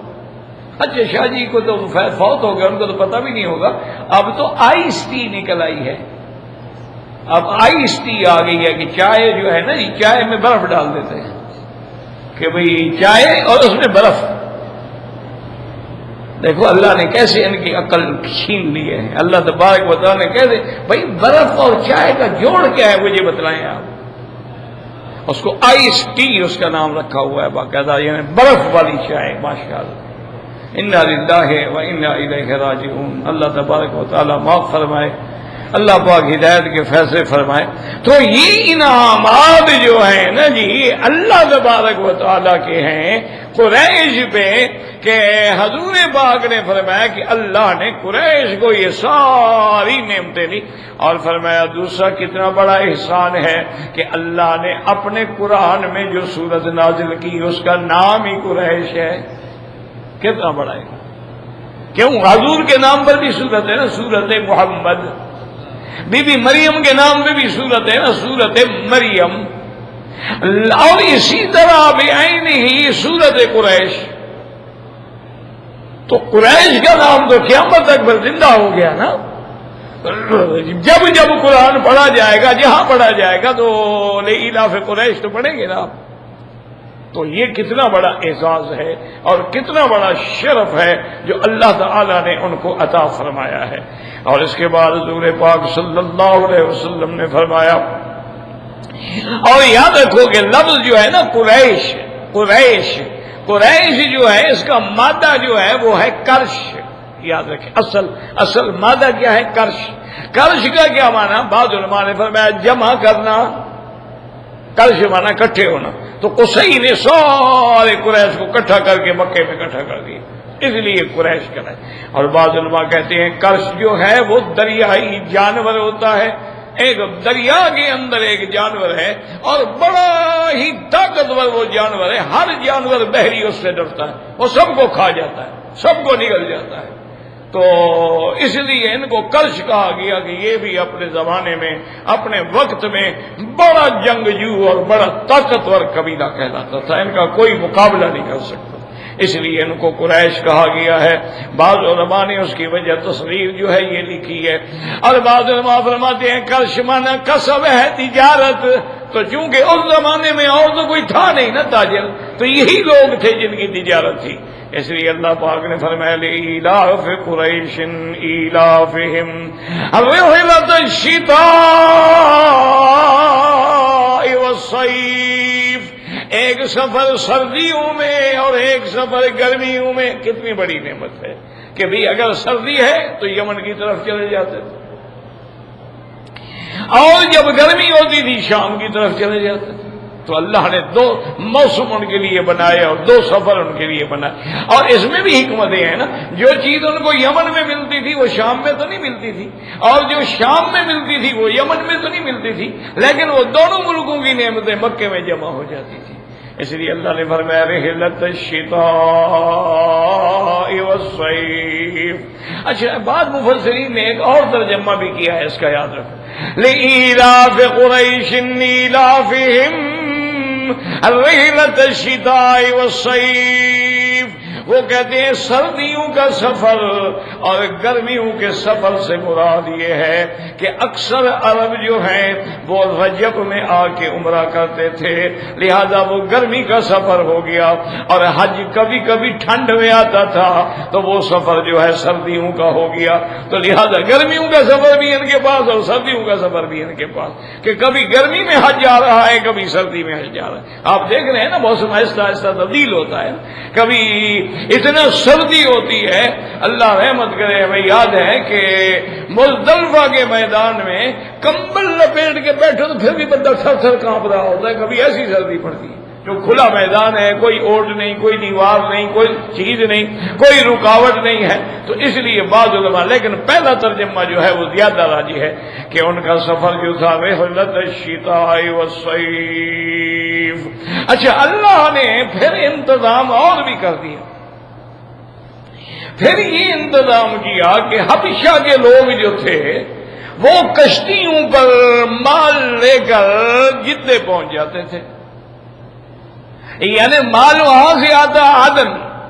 اچھا شاہ جی کو تو فوت ہو گیا، ان کو تو پتہ بھی نہیں ہوگا۔ اب تو آئس ٹی نکل آئی ہے، اب آئس ٹی آ گئی ہے کہ چائے جو ہے نا جی، چائے میں برف ڈال دیتے ہیں کہ بھئی چائے اور اس میں برف۔ دیکھو اللہ نے کیسے ان کی عقل چھین لی ہے۔ اللہ تبارک و تعالیٰ نے کہتے بھئی برف اور چائے کا جوڑ کیا ہے مجھے بتلائیں آپ۔ اس کو آئس ٹی اس کا نام رکھا ہوا ہے باقاعدہ، یعنی برف والی چائے۔ ماشاءاللہ، انا للہ و انا الیہ راجعون۔ اللہ تبارک و تعالیٰ معاف فرمائے، اللہ پاک ہدایت کے فیصلے فرمائے۔ تو یہ انعامات جو ہیں نا جی، اللہ تبارک و تعالیٰ کے ہیں قریش پہ، کہ حضور پاک نے فرمایا کہ اللہ نے قریش کو یہ ساری نعمتیں دی، اور فرمایا دوسرا کتنا بڑا احسان ہے کہ اللہ نے اپنے قرآن میں جو سورت نازل کی اس کا نام ہی قریش ہے۔ کتنا بڑا ہے، کیوں؟ حضور کے نام پر بھی سورت ہے نا، سورت محمد۔ بی بی مریم کے نام پہ بھی سورت ہے نا، سورت مریم۔ اور اسی طرح بعین ہی سورت قریش۔ تو قریش کا نام تو قیامت تک پر زندہ ہو گیا نا۔ جب جب قرآن پڑھا جائے گا، جہاں پڑھا جائے گا تو لإلاف قریش تو پڑھیں گے نا. تو یہ کتنا بڑا اعزاز ہے اور کتنا بڑا شرف ہے جو اللہ تعالی نے ان کو عطا فرمایا ہے. اور اس کے بعد حضور پاک صلی اللہ علیہ وسلم نے فرمایا، اور یاد رکھو کہ لفظ جو ہے نا قریش، قریش جو ہے اس کا مادہ جو ہے وہ ہے کرش. یاد رکھیں اصل مادہ کیا ہے؟ کرش. کرش کا کیا معنی؟ بعض علماء نے فرمایا جمع کرنا، کرش معنی کٹھے ہونا. تو قصی نے سارے قریش کو اکٹھا کر کے مکے میں اکٹھا کر دیا، اس لیے قریش کہلائے. اور بعض علماء کہتے ہیں کرش جو ہے وہ دریائی جانور ہوتا ہے، ایک دریا کے اندر ایک جانور ہے اور بڑا ہی طاقتور وہ جانور ہے. ہر جانور بحری اس سے ڈرتا ہے، وہ سب کو کھا جاتا ہے، سب کو نگل جاتا ہے. تو اس لیے ان کو کرش کہا گیا کہ یہ بھی اپنے زمانے میں اپنے وقت میں بڑا جنگجو اور بڑا طاقتور قبیلہ کہلاتا تھا، ان کا کوئی مقابلہ نہیں کر سکتا، اس لیے ان کو قریش کہا گیا ہے. بعض علماء نے اس کی وجہ تصریف جو ہے یہ لکھی ہے. اور بعض علماء فرماتے ہیں کرش مانا کسب ہے، تجارت. تو چونکہ اس زمانے میں اور تو کوئی تھا نہیں نا تاجر، تو یہی لوگ تھے جن کی تجارت تھی. اس لیے اللہ پاک نے فرمایا لإیلاف قریش ایلافہم رحلۃ الشتاء والصیف. ایک سفر سردیوں میں اور ایک سفر گرمیوں میں. کتنی بڑی نعمت ہے کہ بھی اگر سردی ہے تو یمن کی طرف چلے جاتے تھے، اور جب گرمی ہوتی تھی شام کی طرف چلے جاتے تھے. تو اللہ نے دو موسم ان کے لیے بنائے اور دو سفر ان کے لیے بنائے. اور اس میں بھی حکمتیں ہیں نا، جو چیز ان کو یمن میں ملتی تھی وہ شام میں تو نہیں ملتی تھی، اور جو شام میں ملتی تھی وہ یمن میں تو نہیں ملتی تھی، لیکن وہ دونوں ملکوں کی نعمتیں مکے میں جمع ہو جاتی تھی. اس لیے اللہ نے فرمایا رحلۃ الشتاء والصیف. اچھا، بعض مفسرین نے ایک اور ترجمہ بھی کیا ہے اس کا، یاد رکھو لإیلاف قریش ایلافہم رحلۃ الشتاء والصیف. وہ کہتے ہیں سردیوں کا سفر اور گرمیوں کے سفر سے مراد یہ ہے کہ اکثر عرب جو ہیں وہ رجب میں آ کے عمرہ کرتے تھے، لہذا وہ گرمی کا سفر ہو گیا. اور حج کبھی کبھی ٹھنڈ میں آتا تھا تو وہ سفر جو ہے سردیوں کا ہو گیا. تو لہذا گرمیوں کا سفر بھی ان کے پاس اور سردیوں کا سفر بھی ان کے پاس، کہ کبھی گرمی میں حج جا رہا ہے، کبھی سردی میں حج جا رہا ہے. آپ دیکھ رہے ہیں نا موسم آہستہ آہستہ تبدیل ہوتا ہے. کبھی اتنا سردی ہوتی ہے، اللہ رحمت کرے. ہمیں یاد ہے کہ مزدلفہ کے میدان میں کمبل لپیٹ کے بیٹھو تو پھر بھی بندہ تھر تھر کانپ رہا ہوتا ہے. کبھی ایسی سردی پڑتی ہے، جو کھلا میدان ہے، کوئی اوٹ نہیں، کوئی دیوار نہیں، کوئی چیز نہیں، کوئی رکاوٹ نہیں ہے. تو اس لیے بعض علماء، لیکن پہلا ترجمہ جو ہے وہ زیادہ راجی ہے کہ ان کا سفر جو تھا رحلۃ الشتاء والصیف. اچھا، اللہ نے پھر انتظام اور بھی کر دیا. پھر یہ انتظام کیا کہ حبشہ کے لوگ جو تھے وہ کشتیوں پر مال لے کر جدے پہنچ جاتے تھے. یعنی مال وہاں سے آتا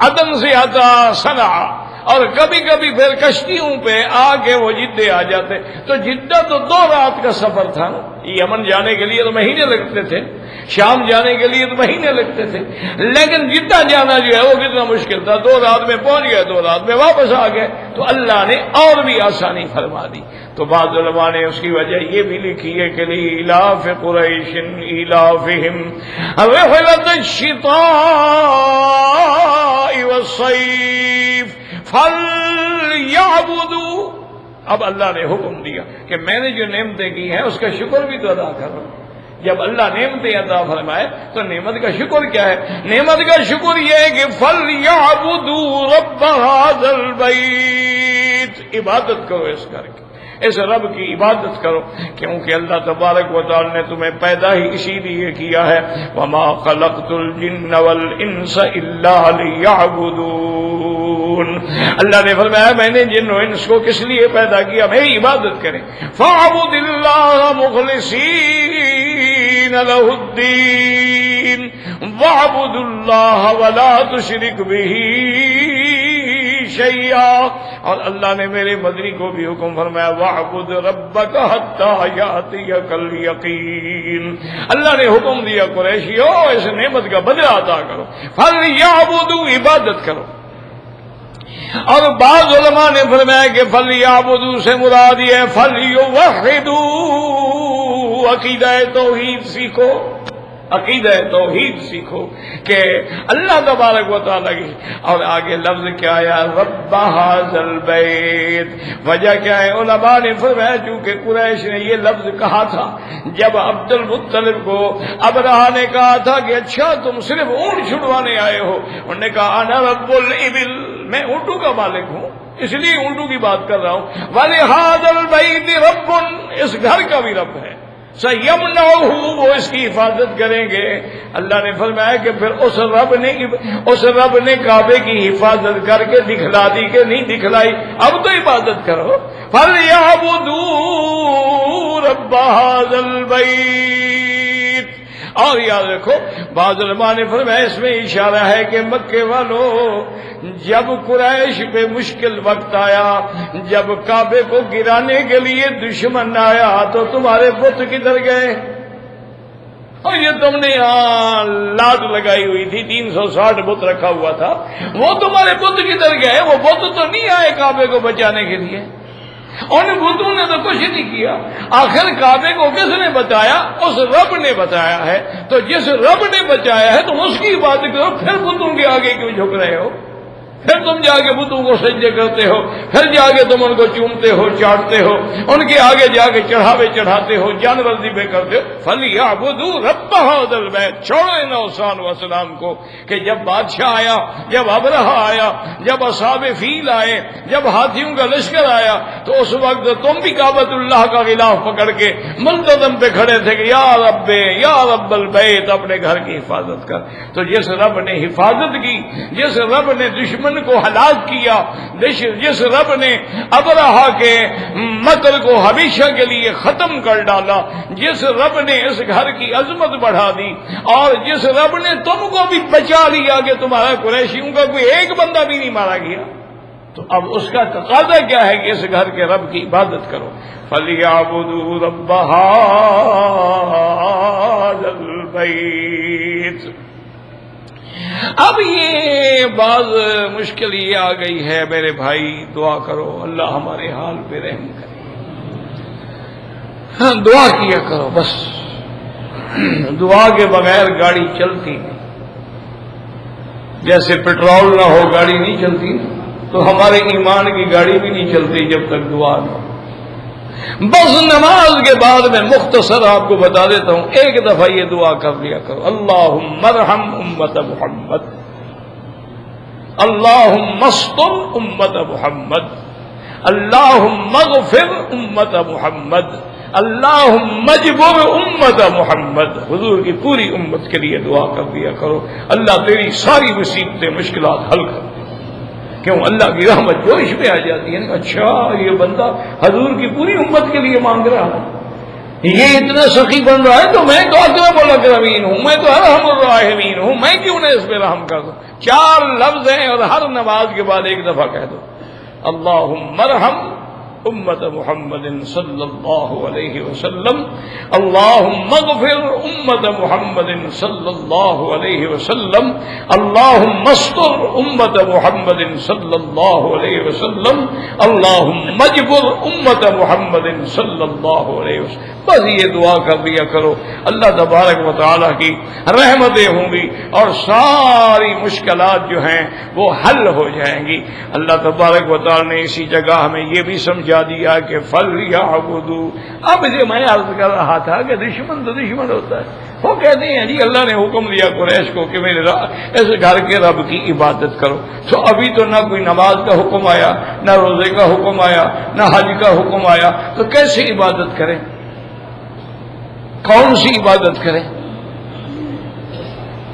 عدن سے آتا صنعا، اور کبھی کبھی پھر کشتیوں پہ آ کے وہ جدے آ جاتے. تو جدہ تو 2 رات کا سفر تھا نا. یمن جانے کے لیے تو مہینے لگتے تھے، شام جانے کے لیے تو مہینے لگتے تھے، لیکن جدہ جانا جو ہے وہ کتنا مشکل تھا. 2 رات میں پہنچ گئے، 2 رات میں واپس آ گئے. تو اللہ نے اور بھی آسانی فرما دی. تو بعض علماء نے اس کی وجہ یہ بھی لکھی ہے کہ لإیلاف قریش ایلافہم رحلۃ الشتاء والصیف فلیعبدوا. اب اللہ نے حکم دیا کہ میں نے جو نعمتیں کی ہیں اس کا شکر بھی تو ادا کرو. جب اللہ نعمتیں عطا فرمائے تو نعمت کا شکر کیا ہے؟ نعمت کا شکر یہ ہے کہ فلیعبدوا رب ھذا البیت. عبادت کرو اس گھر کی، اس رب کی عبادت کرو، کیونکہ اللہ تبارک و تعالی نے تمہیں پیدا ہی اسی لیے کیا ہے. وما خلقت الجن والانس الا لیعبدون. اللہ نے فرمایا میں نے جن و انس کو کس لیے پیدا کیا؟ میری عبادت کریں. فاعبد اللہ مخلصین لہ الدین واعبد اللہ ولا تشرک بہ شیئا، اور اللہ نے میرے مدنی کو بھی حکم فرمایا وَاعْبُدْ رَبَّكَ حَتَّى يَأْتِيَكَ الْيَقِينُ۔ اللہ نے حکم دیا قریشیو اس نعمت کا بدلہ ادا کرو، فَلْيَعْبُدُوا، عبادت کرو۔ اور بعض علماء نے فرمایا کہ فَلْيَعْبُدُوا سے مراد یہ ہے فَلْيُوَحِّدُوا، عقیدہ توحید سیکھو، عقیدہ توحید سیکھو کہ اللہ تبارک و تعالیٰ کی۔ اور آگے لفظ کیا آیا رب ھذا البیت، وجہ کیا ہے؟ علماء نے فرمایا چونکہ قریش نے یہ لفظ کہا تھا جب عبد المطلب کو ابرہہ نے کہا تھا کہ اچھا تم صرف اونٹ چھڑوانے آئے ہو، انہوں نے کہا انا رب الابل، میں اونٹوں کا مالک ہوں، اس لیے اونٹوں کی بات کر رہا ہوں، وَلِهَذَا الْبَيْتِ رَبٌّ، اس گھر کا بھی رب ہے، سَيَمْنَعُهُ، وہ اس کی حفاظت کریں گے۔ اللہ نے فرمایا کہ پھر اس رب نے کعبے کی حفاظت کر کے دکھلا دی کہ نہیں دکھلائی، اب تو عبادت کرو، فَلْيَعْبُدُوا رَبَّ هَذَا الْبَيْتِ۔ اور یاد رکھو بعض علماء نے فرمایا اس میں اشارہ ہے کہ مکے والوں جب قریش پہ مشکل وقت آیا، جب کعبے کو گرانے کے لیے دشمن آیا تو تمہارے بت کدھر گئے؟ اور یہ تم نے یہاں لات لگائی ہوئی تھی، 360 بت رکھا ہوا تھا، وہ تمہارے بت کدھر گئے؟ وہ بت تو نہیں آئے کعبے کو بچانے کے لیے، ان بتوں نے تو کچھ نہیں کیا۔ آخر کعبے کو کس نے بچایا؟ اس رب نے بچایا ہے، تو جس رب نے بچایا ہے تم اس کی عبادت کرو، پھر بتوں کے آگے کیوں جھک رہے ہو؟ پھر تم جا کے بتوں کو سجدے کرتے ہو، پھر جا کے تم ان کو چومتے ہو، چاٹتے ہو، ان کے آگے جا کے چڑھاوے چڑھاتے ہو، جانور ذبح کرتے ہو۔ فَلْيَعْبُدُوا رَبَّ هَذَا الْبَيْتِ، چھوڑو ان اوثان و اصنام کو کہ جب بادشاہ آیا، جب ابرہہ آیا، جب اصحاب فیل آئے، جب ہاتھیوں کا لشکر آیا تو اس وقت تم بھی کعبۃ اللہ کا غلاف پکڑ کے ملتزم پہ کھڑے تھے کہ یا رب البیت، اپنے گھر کی حفاظت کر۔ تو جس رب نے حفاظت کی، جس رب نے دشمن کو ہلاک کیا، جس رب نے ابرہہ کے مکر کو ہمیشہ کے لیے ختم کر ڈالا، جس رب نے اس گھر کی عظمت بڑھا دی، اور جس رب نے تم کو بھی بچا لیا کہ تمہارا قریشیوں کا کوئی ایک بندہ بھی نہیں مارا گیا، تو اب اس کا تقاضا کیا ہے کہ اس گھر کے رب کی عبادت کرو۔ فَلْيَعْبُدُوا رَبَّ هَذَا الْبَيْتِ۔ اب یہ بعض مشکل یہ آ گئی ہے میرے بھائی، دعا کرو اللہ ہمارے حال پہ رحم کرے، دعا کیا کرو بس، دعا کے بغیر گاڑی چلتی نہیں، جیسے پیٹرول نہ ہو گاڑی نہیں چلتی، تو ہمارے ایمان کی گاڑی بھی نہیں چلتی جب تک دعا نہ ہو۔ بس نماز کے بعد میں مختصر آپ کو بتا دیتا ہوں، ایک دفعہ یہ دعا کر لیا کرو، اللہم ارحم امت محمد، اللہم استر امت محمد، اللہم اغفر امت محمد، اللہم اجبر امت محمد۔ حضور کی پوری امت کے لیے دعا کر دیا کرو، اللہ تیری ساری مصیبتیں مشکلات حل کر دے۔ کیوں؟ اللہ کی رحمت جوش میں آ جاتی ہے، اچھا یہ بندہ حضور کی پوری امت کے لیے مانگ رہا ہے، یہ اتنا سخی بن رہا ہے، تو میں تو اکرم الاکرمین ہوں، میں تو ارحم الراحمین ہوں، میں کیوں نہ اس پہ رحم کر دوں؟ 4 لفظ ہیں اور ہر نماز کے بعد ایک دفعہ کہہ دو، اللہم ارحم امت محمد صلی اللہ علیہ وسلم، اللہم اغفر امت محمد صلی اللہ علیہ وسلم، اللہم استر امت محمد صلی اللہ علیہ وسلم، اللہم اجبر امت محمد صلی اللہ علیہ وسلم۔ بس یہ دعا کر دیا کرو، اللہ تبارک و تعالیٰ کی رحمتیں ہوں گی اور ساری مشکلات جو ہیں وہ حل ہو جائیں گی۔ اللہ تبارک و تعالیٰ نے اسی جگہ ہمیں یہ بھی سمجھا دیا کہ فَلْيَعْبُدُوا۔ اب جو میں عرض کر رہا تھا کہ دشمن تو دشمن ہوتا ہے، وہ کہتے ہیں جی اللہ نے حکم دیا قریش کو کہ میرے اس گھر کے رب کی عبادت کرو، تو ابھی تو نہ کوئی نماز کا حکم آیا، نہ روزے کا حکم آیا، نہ حج کا حکم آیا، تو کیسے عبادت کریں؟ کون سی عبادت کریں؟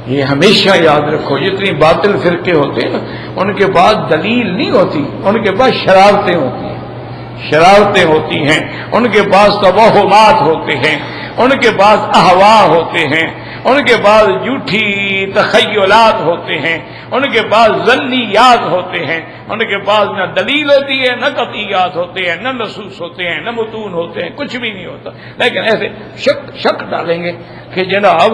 یہ ہمیشہ یاد رکھو، جتنی باطل فرقے ہوتے ہیں نا ان کے پاس دلیل نہیں ہوتی، ان کے پاس شرارتیں ہوتی ہیں، ان کے پاس توہمات ہوتے ہیں، ان کے پاس احوا ہوتے ہیں، ان کے پاس جھوٹی تخیلات ہوتے ہیں، ان کے پاس ظنیات ہوتے ہیں، ان کے پاس نہ دلیل ہوتی ہے، نہ قطعیات ہوتے ہیں، نہ نصوص ہوتے ہیں، نہ متون ہوتے ہیں، کچھ بھی نہیں ہوتا، لیکن ایسے شک ڈالیں گے کہ جناب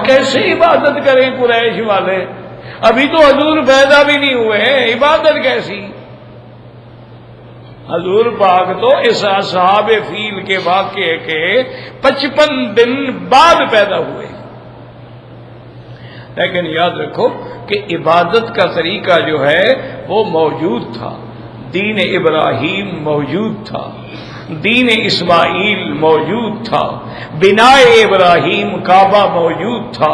کیسے عبادت کریں قریش والے، ابھی تو حضور پیدا بھی نہیں ہوئے ہیں، عبادت کیسی؟ حضور پاک تو اس اصحاب فیل کے واقعے کے 55 دن بعد پیدا ہوئے، لیکن یاد رکھو کہ عبادت کا طریقہ جو ہے وہ موجود تھا، دین ابراہیم موجود تھا، دین اسماعیل موجود تھا، بناء ابراہیم کعبہ موجود تھا،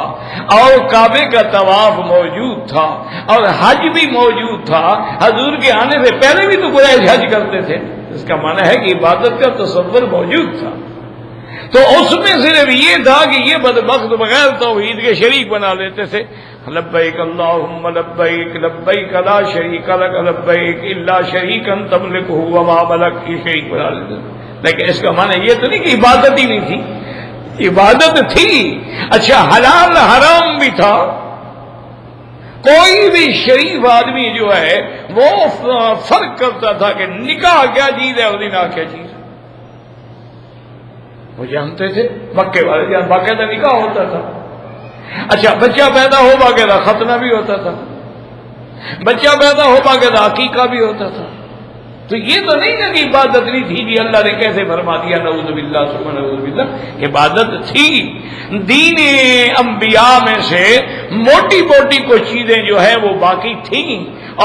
اور کعبے کا طواف موجود تھا، اور حج بھی موجود تھا۔ حضور کے آنے سے پہلے بھی تو قریش حج کرتے تھے، اس کا معنی ہے کہ عبادت کا تصور موجود تھا۔ تو اس میں صرف یہ تھا کہ یہ بدبخت بغیر توحید کے شریک بنا لیتے تھے، لبیک اللہم لبیک لبیک لا شریک لک لبیک الا شریکا تملکہ وما ملک، یہ شریک بنا لیتے تھے۔ لیکن اس کا معنی یہ تو نہیں کہ عبادت ہی نہیں تھی، عبادت تھی، اچھا حلال حرام بھی تھا۔ کوئی بھی شریف آدمی جو ہے وہ فرق کرتا تھا کہ نکاح کیا چیز ہے اور نکاح کیا چیز ہے، وہ جانتے تھے، مکے والے جان باقاعدہ نکاح ہوتا تھا، اچھا بچہ پیدا ہو باقاعدہ ختنہ بھی ہوتا تھا، بچہ پیدا ہو باقاعدہ عقیقہ بھی ہوتا تھا۔ تو یہ تو نہیں کہ عبادت نہیں تھی، جی اللہ نے کیسے فرما دیا، نعوذ باللہ ثم نعوذ باللہ، عبادت تھی۔ دین انبیاء میں سے موٹی موٹی کچھ چیزیں جو ہے وہ باقی تھیں،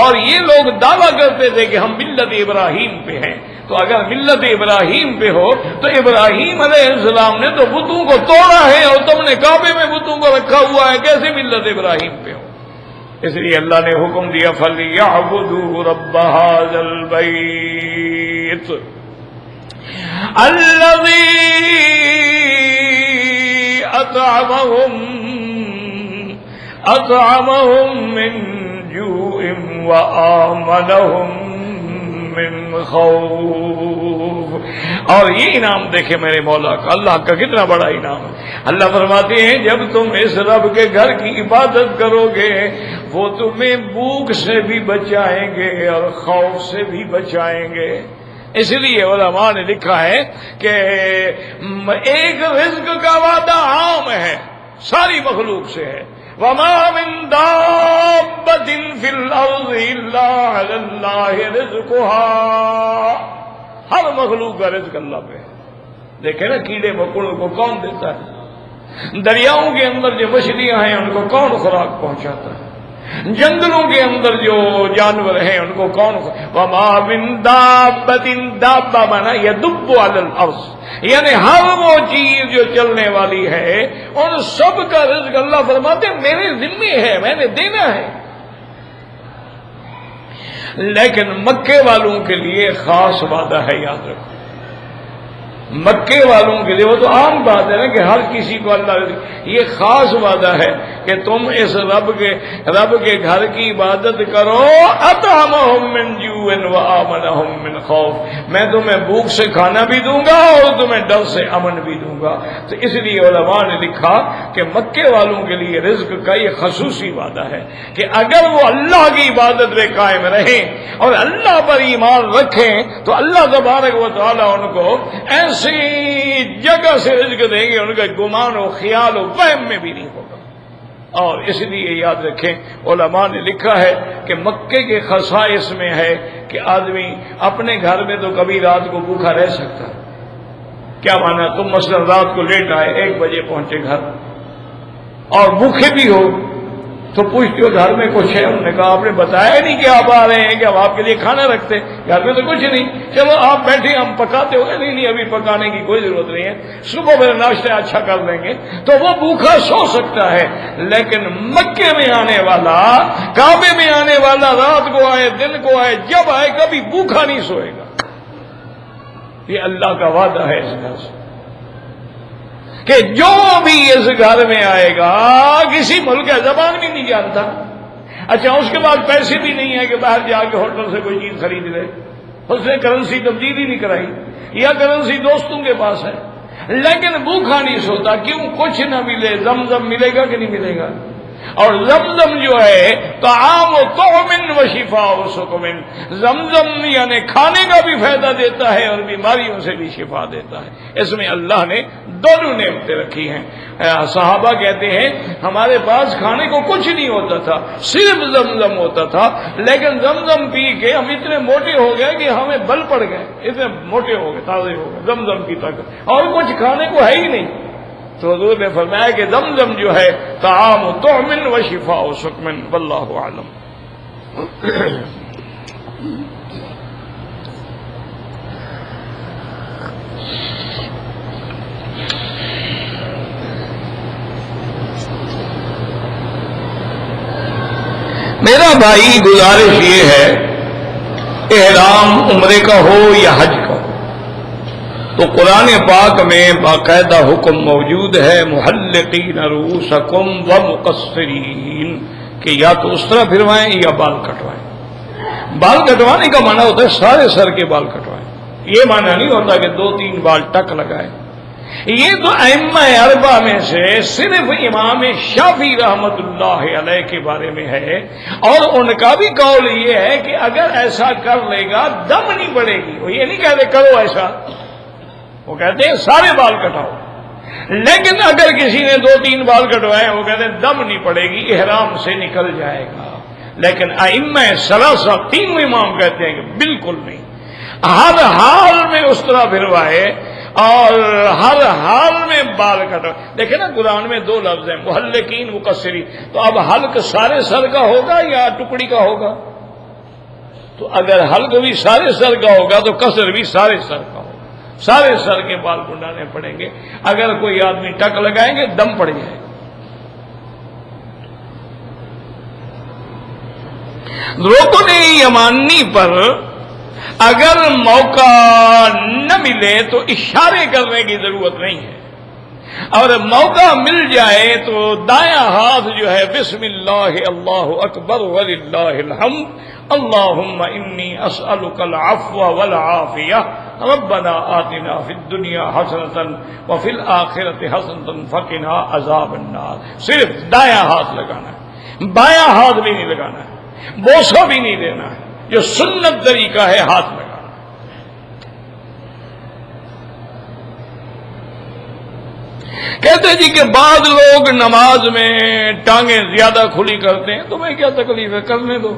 اور یہ لوگ دعویٰ کرتے تھے کہ ہم ملت ابراہیم پہ ہیں۔ تو اگر ملت ابراہیم پہ ہو تو ابراہیم علیہ السلام نے تو بتوں کو توڑا ہے، اور تم نے کعبے میں بتوں کو رکھا ہوا ہے، کیسے ملت ابراہیم پہ ہو؟ اس لیے اللہ نے حکم دیا فَلْيَعْبُدُوا رَبَّ هَذَا الْبَيْتِ الَّذِي أَطْعَمَهُم مِّن جُوعٍ وَآمَنَهُم من خوف۔ اور یہ انعام دیکھے میرے مولا کا، اللہ کا کتنا بڑا انعام ہے۔ اللہ فرماتے ہیں جب تم اس رب کے گھر کی عبادت کرو گے وہ تمہیں بھوک سے بھی بچائیں گے اور خوف سے بھی بچائیں گے۔ اس لیے علماء نے لکھا ہے کہ ایک رزق کا وعدہ عام ہے، ساری مخلوق سے ہے، وَمَا مِن دَابَّةٍ فِي الْأَرْضِ إِلَّا عَلَى اللَّهِ رِزْقُهَا، ہر مخلوق کا رزق اللہ پہ ہے۔ دیکھیں نا کیڑے مکوڑوں کو کون دیتا ہے، دریاؤں کے اندر جو مچھلیاں ہیں ان کو کون خوراک پہنچاتا ہے، جنگلوں کے اندر جو جانور ہیں ان کو کون، وَمَا مِن دَابَّةٍ، دابہ مانا يَدُبُّ عَلَى الْأَرْضِ، یعنی ہر وہ چیز جو چلنے والی ہے ان سب کا رزق اللہ فرماتے ہیں میرے ذمے ہے، میں نے دینا ہے۔ لیکن مکے والوں کے لیے خاص وعدہ ہے، یاد رکھو، مکے والوں کے لیے وہ تو عام بات ہے نا کہ ہر کسی کو اللہ، یہ خاص وعدہ ہے کہ تم اس رب کے گھر کی عبادت کرو، اطعمہم من جوع وآمنہم من خوف، میں تمہیں بھوک سے کھانا بھی دوں گا اور تمہیں ڈر سے امن بھی دوں گا۔ تو اس لیے علماء نے لکھا کہ مکے والوں کے لیے رزق کا یہ خصوصی وعدہ ہے کہ اگر وہ اللہ کی عبادت میں قائم رہیں اور اللہ پر ایمان رکھیں تو اللہ تبارک و تعالیٰ ان کو ایسی جگہ سے رزق دیں گے ان کا گمان و خیال و وہم میں بھی نہیں ہوگا۔ اور اس لیے یاد رکھیں علماء نے لکھا ہے کہ مکے کے خصائص میں ہے کہ آدمی اپنے گھر میں تو کبھی رات کو بھوکا رہ سکتا ہے۔ کیا مانا، تم مثلا رات کو لیٹ آئے، 1 بجے پہنچے گھر اور بھوکے بھی ہو تو پوچھتے ہو گھر میں کچھ ہے، انہوں نے کہا آپ نے بتایا نہیں کہ آپ آ رہے ہیں، کہ ہم آپ کے لیے کھانا رکھتے، گھر میں تو کچھ نہیں، چلو آپ بیٹھے ہم پکاتے ہو گے، نہیں ابھی پکانے کی کوئی ضرورت نہیں ہے، صبح میرا ناشتہ اچھا کر لیں گے، تو وہ بھوکا سو سکتا ہے۔ لیکن مکے میں آنے والا، کعبے میں آنے والا رات کو آئے دن کو آئے جب آئے کبھی بھوکا نہیں سوئے گا۔ یہ اللہ کا وعدہ ہے اس گھر سے کہ جو بھی اس گھر میں آئے گا، کسی ملک کا زبان بھی نہیں جانتا، اچھا اس کے بعد پیسے بھی نہیں ہے کہ باہر جا کے ہوٹل سے کوئی چیز خرید لے، اس نے کرنسی تبدیلی نہیں کرائی، یا کرنسی دوستوں کے پاس ہے، لیکن بھوکا نہیں سوتا. کیوں؟ کچھ نہ ملے. زمزم ملے گا کہ نہیں ملے گا؟ اور زمزم جو ہے طعام و طعم و شفاء و سقم، زمزم یعنی کھانے کا بھی فائدہ دیتا ہے اور بیماریوں سے بھی شفا دیتا ہے. اس میں اللہ نے دونوں نعمتیں رکھی ہیں. صحابہ کہتے ہیں ہمارے پاس کھانے کو کچھ نہیں ہوتا تھا، صرف زمزم ہوتا تھا، لیکن زمزم پی کے ہم اتنے موٹے ہو گئے کہ ہمیں بل پڑ گئے، اتنے موٹے ہو گئے، تازے ہو گئے زمزم کی طاقت، اور کچھ کھانے کو ہے ہی نہیں. تو حضور نے فرمایا کہ زمزم جو ہے طعام و طعم و شفاء و سقم، واللہ اعلم. میرا بھائی گزارش یہ ہے، احرام عمرے کا ہو یا حج کا ہو، تو قرآن پاک میں باقاعدہ حکم موجود ہے محلقین رؤوسکم ومقصرین، کہ یا تو اس طرح پھروائیں یا بال کٹوائیں. بال کٹوانے کا معنی ہوتا ہے سارے سر کے بال کٹوائیں. یہ معنی نہیں ہوتا کہ 2-3 بال ٹک لگائیں. یہ تو ائمہ اربعہ میں سے صرف امام شافعی رحمت اللہ علیہ کے بارے میں ہے، اور ان کا بھی قول یہ ہے کہ اگر ایسا کر لے گا دم نہیں پڑے گی. وہ یہ نہیں کہتے کرو ایسا، وہ کہتے ہیں سارے بال کٹاؤ. لیکن اگر کسی نے 2-3 بال کٹوائے، وہ کہتے ہیں دم نہیں پڑے گی، احرام سے نکل جائے گا. لیکن ائمہ ثلاثہ تینوں امام کہتے ہیں کہ بالکل نہیں، ہر حال میں اس طرح پھروائے اور ہر حال میں بال کٹوائے. دیکھیں نا قرآن میں 2 لفظ ہیں، محلقین مقصرین. تو اب حلق سارے سر کا ہوگا یا ٹکڑی کا ہوگا؟ تو اگر حلق بھی سارے سر کا ہوگا تو قصر بھی سارے سر کا ہوگا. سارے سر کے بال منڈانے پڑیں گے. اگر کوئی آدمی ٹک لگائیں گے دم پڑ جائے گا. رکن یمانی پر اگر موقع نہ ملے تو اشارے کرنے کی ضرورت نہیں ہے، اور موقع مل جائے تو دایاں ہاتھ جو ہے بسم اللہ اللہ اکبر وللہ الحمد اللہم انی اسألک العفو والعافیہ ربنا آتنا فی الدنیا حسنۃ وفی الآخرۃ حسنۃ فقنا عذاب النار. صرف دایاں ہاتھ لگانا ہے، بایاں ہاتھ بھی نہیں لگانا ہے، بوسہ بھی نہیں دینا ہے. جو سنت طریقہ ہے ہاتھ لگانا. کہتے جی کہ بعض لوگ نماز میں ٹانگیں زیادہ کھلی کرتے ہیں. تمہیں کیا تکلیف ہے؟ کرنے دو.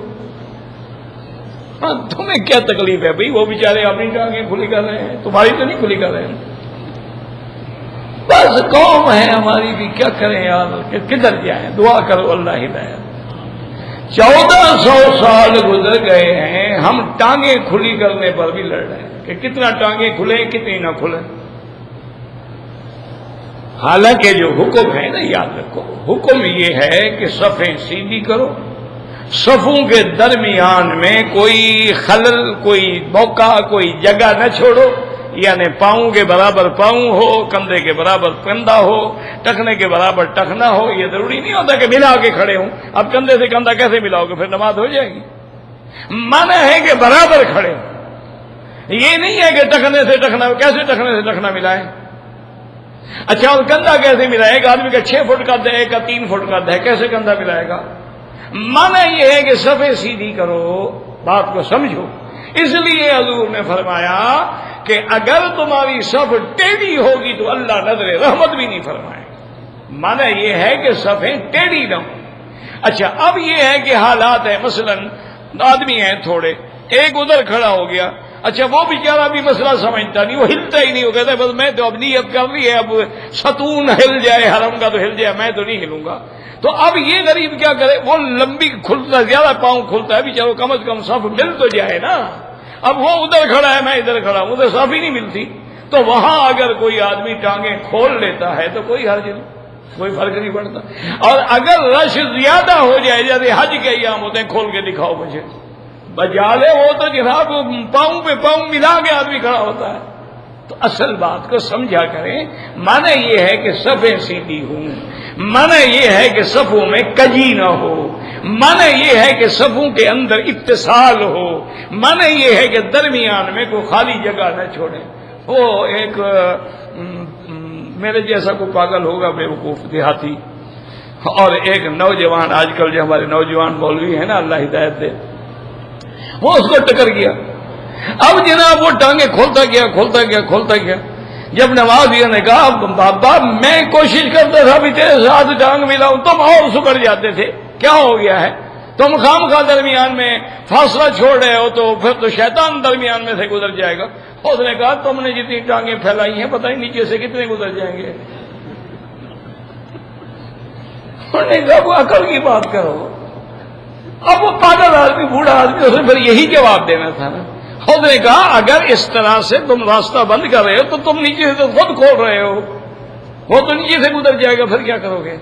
تمہیں کیا تکلیف ہے بھائی؟ وہ بیچارے اپنی ٹانگیں کھلی کر رہے ہیں، تمہاری تو نہیں کھلی کر رہے ہیں. بس قوم ہے ہماری بھی، کیا کریں یار، کدھر جائیں؟ دعا کرو اللہ ہدایت. 1400 سال گزر گئے ہیں، ہم ٹانگیں کھلی کرنے پر بھی لڑ رہے ہیں کہ کتنا ٹانگیں کھلیں کتنی نہ کھلیں. حالانکہ جو حکم ہے نا، یاد رکھو، حکم یہ ہے کہ صفیں سیدھی کرو، صفوں کے درمیان میں کوئی خلل، کوئی موقع، کوئی جگہ نہ چھوڑو. یعنی پاؤں کے برابر پاؤں ہو، کندھے کے برابر کندھا ہو، ٹخنے کے برابر ٹخنا ہو. یہ ضروری نہیں ہوتا کہ ملا کے کھڑے ہوں. اب کندھے سے کندھا کیسے ملاؤ گے؟ پھر نماز ہو جائے گی. مانا ہے کہ برابر کھڑے ہوں. یہ نہیں ہے کہ ٹخنے سے ٹخنا، کیسے ٹخنے سے ٹخنا ملائے؟ اچھا، اور کندھا کیسے ملائے؟ ایک آدمی کا 6 فٹ کا ہے، ایک کا 3 فٹ کا ہے، کیسے کندھا ملائے گا؟ مانا یہ ہے کہ صفیں سیدھی کرو، بات کو سمجھو. اس لیے حضور نے فرمایا کہ اگر تمہاری صف ٹیڑھی ہوگی تو اللہ نظر رحمت بھی نہیں فرمائے. مانا یہ ہے کہ صفیں ٹیڑھی نہ ہوں. اچھا، اب یہ ہے کہ حالات ہیں، مثلا آدمی ہیں تھوڑے، ایک ادھر کھڑا ہو گیا. اچھا، وہ بیچارہ بھی مسئلہ سمجھتا نہیں، وہ ہلتا ہی نہیں. وہ کہتا ہے بس میں تو اب نیت کر لی ہے، اب ستون ہل جائے حرم کا تو ہل جائے، میں تو نہیں ہلوں گا. تو اب یہ غریب کیا کرے؟ وہ لمبی کھلتا، زیادہ پاؤں کھلتا ہے، بیچارہ کم از کم صف مل تو جائے نا. اب وہ ادھر کھڑا ہے، میں ادھر کھڑا ہوں، ادھر صف ہی نہیں ملتی. تو وہاں اگر کوئی آدمی ٹانگیں کھول لیتا ہے تو کوئی حرج نہیں، کوئی فرق نہیں پڑتا. اور اگر رش زیادہ ہو جائے، جیسے حج کے ایام ہوتے ہیں، کھول کے دکھاؤ مجھے، بجا لے وہ تو جناب پاؤں پہ پاؤں ملا کے آدمی کھڑا ہوتا ہے. تو اصل بات کو سمجھا کریں. معنی یہ ہے کہ صفیں سیدھی ہوں، معنی یہ ہے کہ صفوں میں کجی نہ ہو، معنی یہ ہے کہ صفوں کے اندر اتصال ہو، معنی یہ ہے کہ درمیان میں کوئی خالی جگہ نہ چھوڑیں. وہ ایک میرے جیسا کوئی پاگل ہوگا بیوقوف دیہاتی، اور ایک نوجوان، آج کل جو ہمارے نوجوان مولوی ہیں نا اللہ ہدایت دے، وہ اس کو ٹکر گیا۔ اب جناب وہ ٹانگیں کھولتا گیا۔ جب نوازیہ نے کہا بابا میں کوشش کرتا تھا بھی تیرے ساتھ ٹانگ ملاؤں، تم اور سکڑ جاتے تھے، کیا ہو گیا ہے؟ تم خام خواہ درمیان میں فاصلہ چھوڑ رہے ہو تو پھر تو شیطان درمیان میں سے گزر جائے گا۔ اس نے کہا تم نے جتنی ٹانگیں پھیلائی ہیں پتہ ہی نیچے سے کتنے گزر جائیں گے۔ انہوں نے کہا وہ عقل کی بات کرو۔ اب وہ پاگل آدمی، بوڑھا آدمی، اس نے پھر یہی جواب دینا تھا نا۔ اس نے کہا اگر اس طرح سے تم راستہ بند کر رہے ہو تو تم نیچے سے تو خود کھول رہے ہو، وہ تو نیچے سے گزر جائے گا، پھر کیا کرو گے؟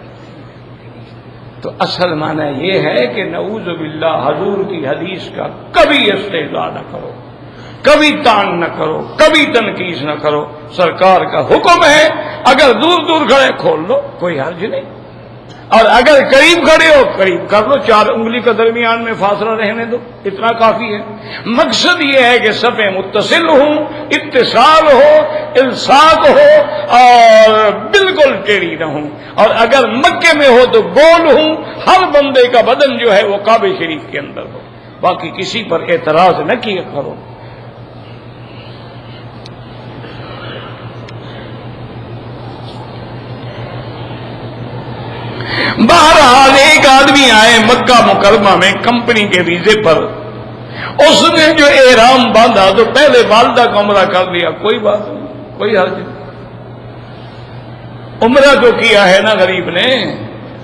تو اصل معنی یہ ہے کہ نعوذ باللہ حضور کی حدیث کا کبھی استحضاء نہ کرو، کبھی تان نہ کرو، کبھی تنقیص نہ کرو۔ سرکار کا حکم ہے اگر دور دور کھڑے کھول لو، کوئی حرج نہیں، اور اگر قریب کھڑے ہو قریب کر لو، 4 انگلی کا درمیان میں فاصلہ رہنے دو، اتنا کافی ہے۔ مقصد یہ ہے کہ صفیں متصل ہوں، اتصال ہو، الصاق ہو، اور بالکل ٹیڑھی نہ ہوں، اور اگر مکے میں ہو تو گول ہوں، ہر بندے کا بدن جو ہے وہ کعبہ شریف کے اندر ہو، باقی کسی پر اعتراض نہ کیا کرو۔ بہرحال ایک آدمی آئے مکہ مکرمہ میں کمپنی کے ویزے پر، اس نے جو احرام باندھا تو پہلے والدہ کا عمرہ کر لیا، کوئی بات نہیں، کوئی حرج نہیں۔ عمرہ جو کیا ہے نا غریب نے،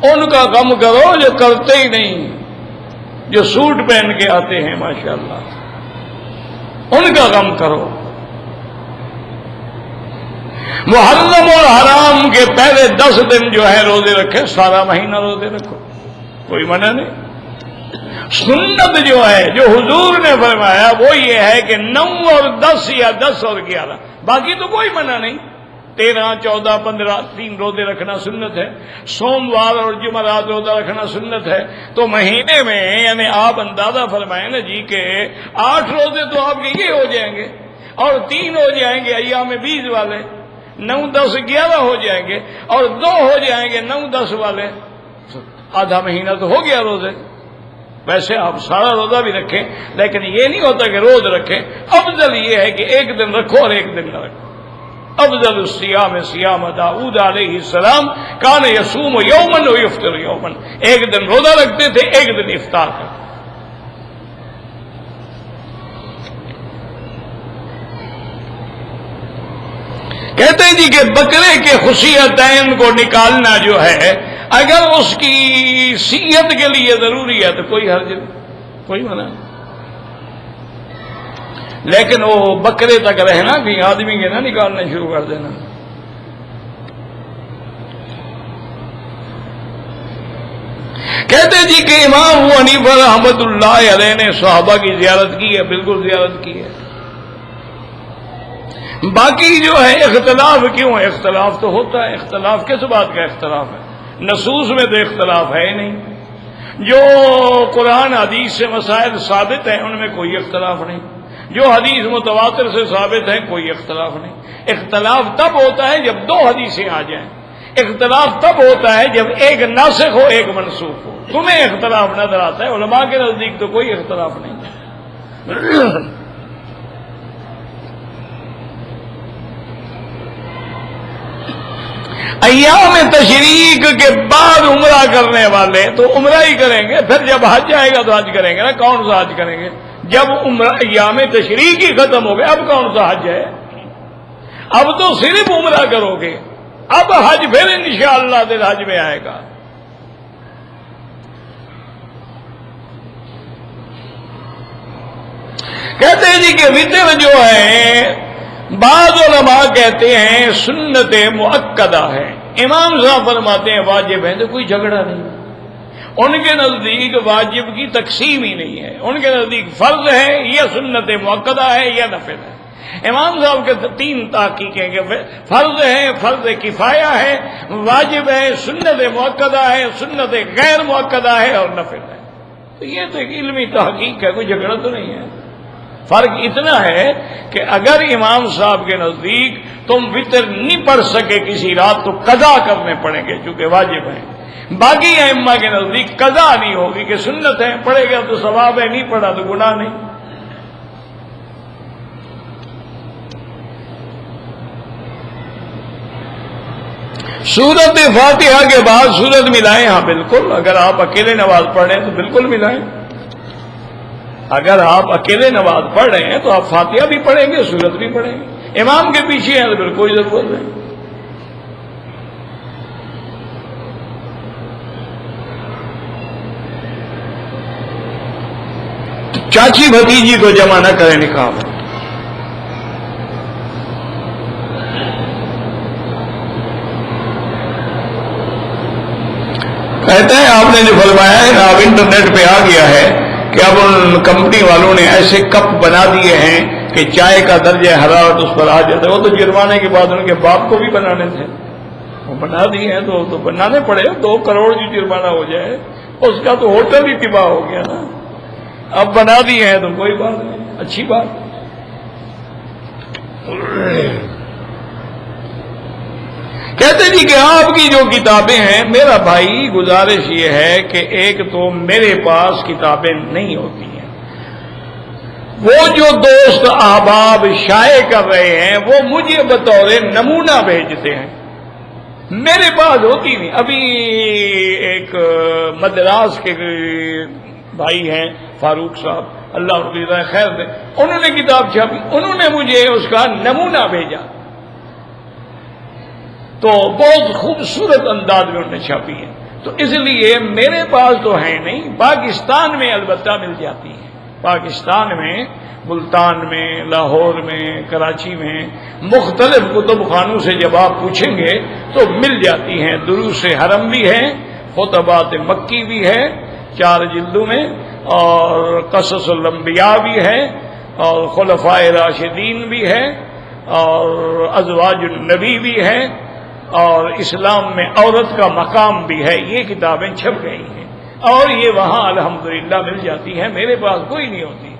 ان کا غم کرو جو کرتے ہی نہیں، جو سوٹ پہن کے آتے ہیں ماشاءاللہ، ان کا غم کرو۔ محرم اور حرام کے پہلے 10 دن جو ہے روزے رکھے، سارا مہینہ روزے رکھو، کوئی منع نہیں۔ سنت جو ہے جو حضور نے فرمایا وہ یہ ہے کہ 9 اور 10 یا 10 اور 11، باقی تو کوئی منع نہیں۔ 13، 14، 15 3 روزے رکھنا سنت ہے، سوموار اور جمعرات روزہ رکھنا سنت ہے۔ تو مہینے میں یعنی آپ اندازہ فرمائیں نا جی کہ 8 روزے تو آپ کے یہ ہو جائیں گے، اور 3 ہو جائیں گے ایام بیض والے، 9، 10، 11 ہو جائیں گے، اور 2 ہو جائیں گے 9، 10 والے، آدھا مہینہ تو ہو گیا روزے۔ ویسے آپ سارا روزہ بھی رکھیں، لیکن یہ نہیں ہوتا کہ روز رکھیں، افضل یہ ہے کہ ایک دن رکھو اور ایک دن نہ رکھو۔ افضل الصیام صیام داؤد علیہ السلام، کان یصوم یوما و یفطر یوما، ایک دن روزہ رکھتے تھے، ایک دن افطار کرتے۔ کہتے ہیں جی کہ بکرے کے خصیتین کو نکالنا جو ہے اگر اس کی صحت کے لیے ضروری ہے تو کوئی حرج نہیں، کوئی منع نہیں، لیکن وہ بکرے تک رہنا بھی آدمی کے نہ نکالنا شروع کر دینا۔ کہتے جی کہ امام ابو حنیفہ رحمۃ اللہ علیہ نے صحابہ کی زیارت کی ہے، بالکل زیارت کی ہے۔ باقی جو ہے اختلاف کیوں ہے؟ اختلاف تو ہوتا ہے، اختلاف کس بات کا اختلاف ہے؟ نصوص میں تو اختلاف ہے ہی نہیں، جو قرآن حدیث سے مسائل ثابت ہیں ان میں کوئی اختلاف نہیں، جو حدیث متواتر سے ثابت ہے کوئی اختلاف نہیں۔ اختلاف تب ہوتا ہے جب 2 حدیثیں آ جائیں، اختلاف تب ہوتا ہے جب ایک ناسخ ہو ایک منسوخ ہو۔ تمہیں اختلاف نظر آتا ہے، علماء کے نزدیک تو کوئی اختلاف نہیں۔ ایام تشریق کے بعد عمرہ کرنے والے تو عمرہ ہی کریں گے، پھر جب حج آئے گا تو حج کریں گے نا۔ کون سا حج کریں گے؟ جب عمرہ ایام تشریق ہی ختم ہو گئے، اب کون سا حج ہے؟ اب تو صرف عمرہ کرو گے، اب حج پھر انشاءاللہ دل حج میں آئے گا۔ کہتے ہیں جی کہ وطر جو ہے بعض علماء کہتے ہیں سنت مؤکدہ ہے، امام صاحب فرماتے ہیں واجب ہے، تو کوئی جھگڑا نہیں، ان کے نزدیک واجب کی تقسیم ہی نہیں ہے، ان کے نزدیک فرض ہے یا سنت مؤکدہ ہے یا نفل ہے۔ امام صاحب کے 3 تحقیقیں کہ فرض ہے، فرض کفایہ ہے، واجب ہے، سنت مؤکدہ ہے، سنت غیر مؤکدہ ہے، اور نفل ہے۔ تو یہ تو ایک علمی تحقیق ہے، کوئی جھگڑا تو نہیں ہے۔ فرق اتنا ہے کہ اگر امام صاحب کے نزدیک تم وطر نہیں پڑھ سکے کسی رات تو قضا کرنے پڑیں گے چونکہ واجب ہیں، باقی ائمہ کے نزدیک قضا نہیں ہوگی کہ سنت ہے، پڑھے گا تو ثواب ہے، نہیں پڑھا تو گناہ نہیں۔ سورت فاتحہ کے بعد سورت ملائیں، ہاں بالکل، اگر آپ اکیلے نماز پڑھ رہے ہیں تو بالکل ملائیں۔ اگر آپ اکیلے نماز پڑھ رہے ہیں تو آپ فاتحہ بھی پڑھیں گے، سورت بھی پڑھیں گے، امام کے پیچھے ہیں تو پھر کوئی ضرورت نہیں۔ چاچی بھتیجی کو جمع نہ کریں نکاح میں۔ کہتے ہیں آپ نے جو فرمایا ہے اب انٹرنیٹ پہ آ گیا ہے کہ اب ان کمپنی والوں نے ایسے کپ بنا دیے ہیں کہ چائے کا درجہ حرارت اس پر آ جاتا ہے۔ وہ تو جرمانے کے بعد ان کے باپ کو بھی بنانے تھے، وہ بنا دیے ہیں تو بنانے پڑے، 2 کروڑ جو جرمانہ ہو جائے اس کا تو ہوٹل ہی تباہ ہو گیا نا۔ اب بنا دیے ہیں تو کوئی بات نہیں، اچھی بات۔ کہتے جی کہ آپ کی جو کتابیں ہیں، میرا بھائی گزارش یہ ہے کہ ایک تو میرے پاس کتابیں نہیں ہوتی ہیں، وہ جو دوست احباب شائع کر رہے ہیں وہ مجھے بطور نمونہ بھیجتے ہیں، میرے پاس ہوتی نہیں۔ ابھی ایک مدراس کے بھائی ہیں فاروق صاحب، اللہ ان کو جزائے خیر دے، انہوں نے کتاب چھاپی، انہوں نے مجھے اس کا نمونہ بھیجا، تو بہت خوبصورت انداز میں انہوں نے چھاپی ہے، تو اس لیے میرے پاس تو ہے نہیں، پاکستان میں البتہ مل جاتی ہے، پاکستان میں ملتان میں، لاہور میں، کراچی میں مختلف کتب خانوں سے جب آپ پوچھیں گے تو مل جاتی ہیں۔ دروس حرم بھی ہے، خطبات مکی بھی ہے 4 جلدوں میں، اور قصص الانبیاء بھی ہے، اور خلفائے راشدین بھی ہے، اور ازواج النبی بھی ہے، اور اسلام میں عورت کا مقام بھی ہے۔ یہ کتابیں چھپ گئی ہیں اور یہ وہاں الحمدللہ مل جاتی ہیں، میرے پاس کوئی نہیں ہوتی،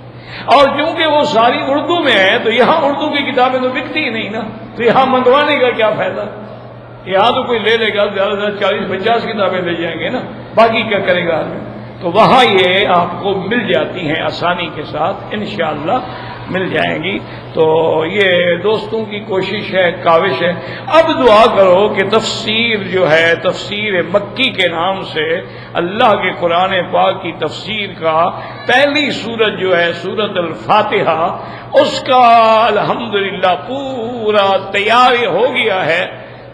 اور چونکہ وہ ساری اردو میں ہے تو یہاں اردو کی کتابیں تو بکتی ہی نہیں نا، تو یہاں منگوانے کا کیا فائدہ؟ یہاں تو کوئی لے لے گا، زیادہ سے زیادہ 40-50 کتابیں لے جائیں گے نا، باقی کیا کرے گا آدمی؟ تو وہاں یہ آپ کو مل جاتی ہیں آسانی کے ساتھ، انشاءاللہ مل جائیں گی۔ تو یہ دوستوں کی کوشش ہے، کاوش ہے۔ اب دعا کرو کہ تفسیر جو ہے، تفسیر مکی کے نام سے اللہ کے قرآن پاک کی تفسیر کا پہلی سورت جو ہے سورت الفاتحہ، اس کا الحمدللہ پورا تیار ہو گیا ہے۔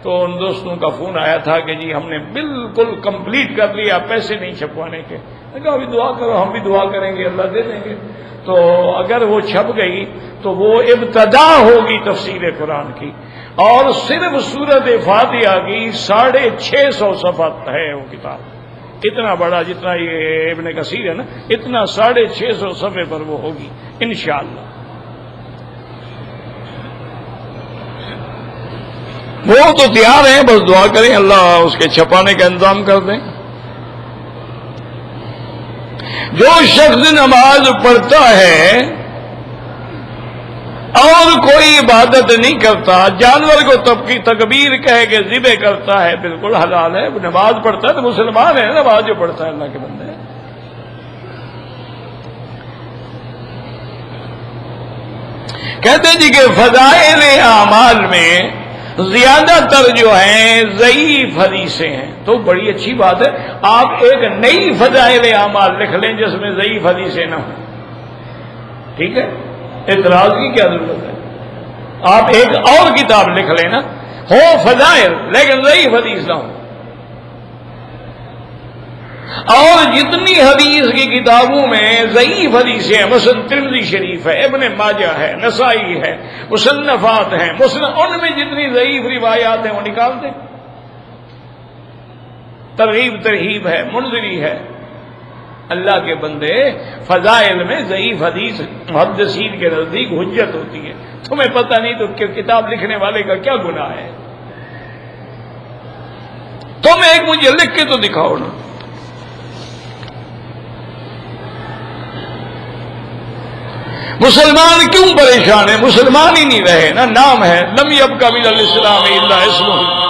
تو ان دوستوں کا فون آیا تھا کہ جی ہم نے بالکل کمپلیٹ کر لیا، پیسے نہیں چھپوانے کے۔ میں کہا ابھی دعا کرو، ہم بھی دعا کریں گے، اللہ دے دیں گے۔ تو اگر وہ چھپ گئی تو وہ ابتدا ہوگی تفسیر قرآن کی، اور صرف سورت فاتحہ کی 650 صفحات ہے وہ کتاب، اتنا بڑا جتنا یہ ابن کثیر ہے نا، اتنا 650 صفحے پر وہ ہوگی انشاءاللہ۔ وہ تو تیار ہیں، بس دعا کریں اللہ اس کے چھپانے کا انتظام کر دیں۔ جو شخص نماز پڑھتا ہے اور کوئی عبادت نہیں کرتا، جانور کو تکبیر کہہ کے ذبح کرتا ہے، بالکل حلال ہے، نماز پڑھتا ہے تو مسلمان ہے، نماز جو پڑھتا ہے اللہ کے بندے۔ کہتے جی کہ فضائل اعمال میں زیادہ تر جو ہیں ضعیف حدیثیں ہیں، تو بڑی اچھی بات ہے، آپ ایک نئی فضائل اعمال لکھ لیں جس میں ضعیف حدیثیں نہ ہوں، ٹھیک ہے، اعتراض کی کیا ضرورت ہے؟ آپ ایک اور کتاب لکھ لیں نا، ہو فضائل لیکن ضعیف حدیث نہ ہو۔ اور جتنی حدیث کی کتابوں میں ضعیف حدیثیں ہیں، مثلا ترمذی شریف ہے، ابن ماجہ ہے، نسائی ہے، مصنفات ہیں، ان میں جتنی ضعیف روایات ہیں وہ نکال دیں۔ ترغیب ترہیب ہے، منذری ہے، اللہ کے بندے فضائل میں ضعیف حدیث محدثین کے نزدیک حجت ہوتی ہے، تمہیں پتہ نہیں تو کہ کتاب لکھنے والے کا کیا گناہ ہے؟ تم ایک مجھے لکھ کے تو دکھاؤ نا۔ مسلمان کیوں پریشان ہے؟ مسلمان ہی نہیں رہے نا، نام ہے لم یبق من الاسلام الا اسمہ،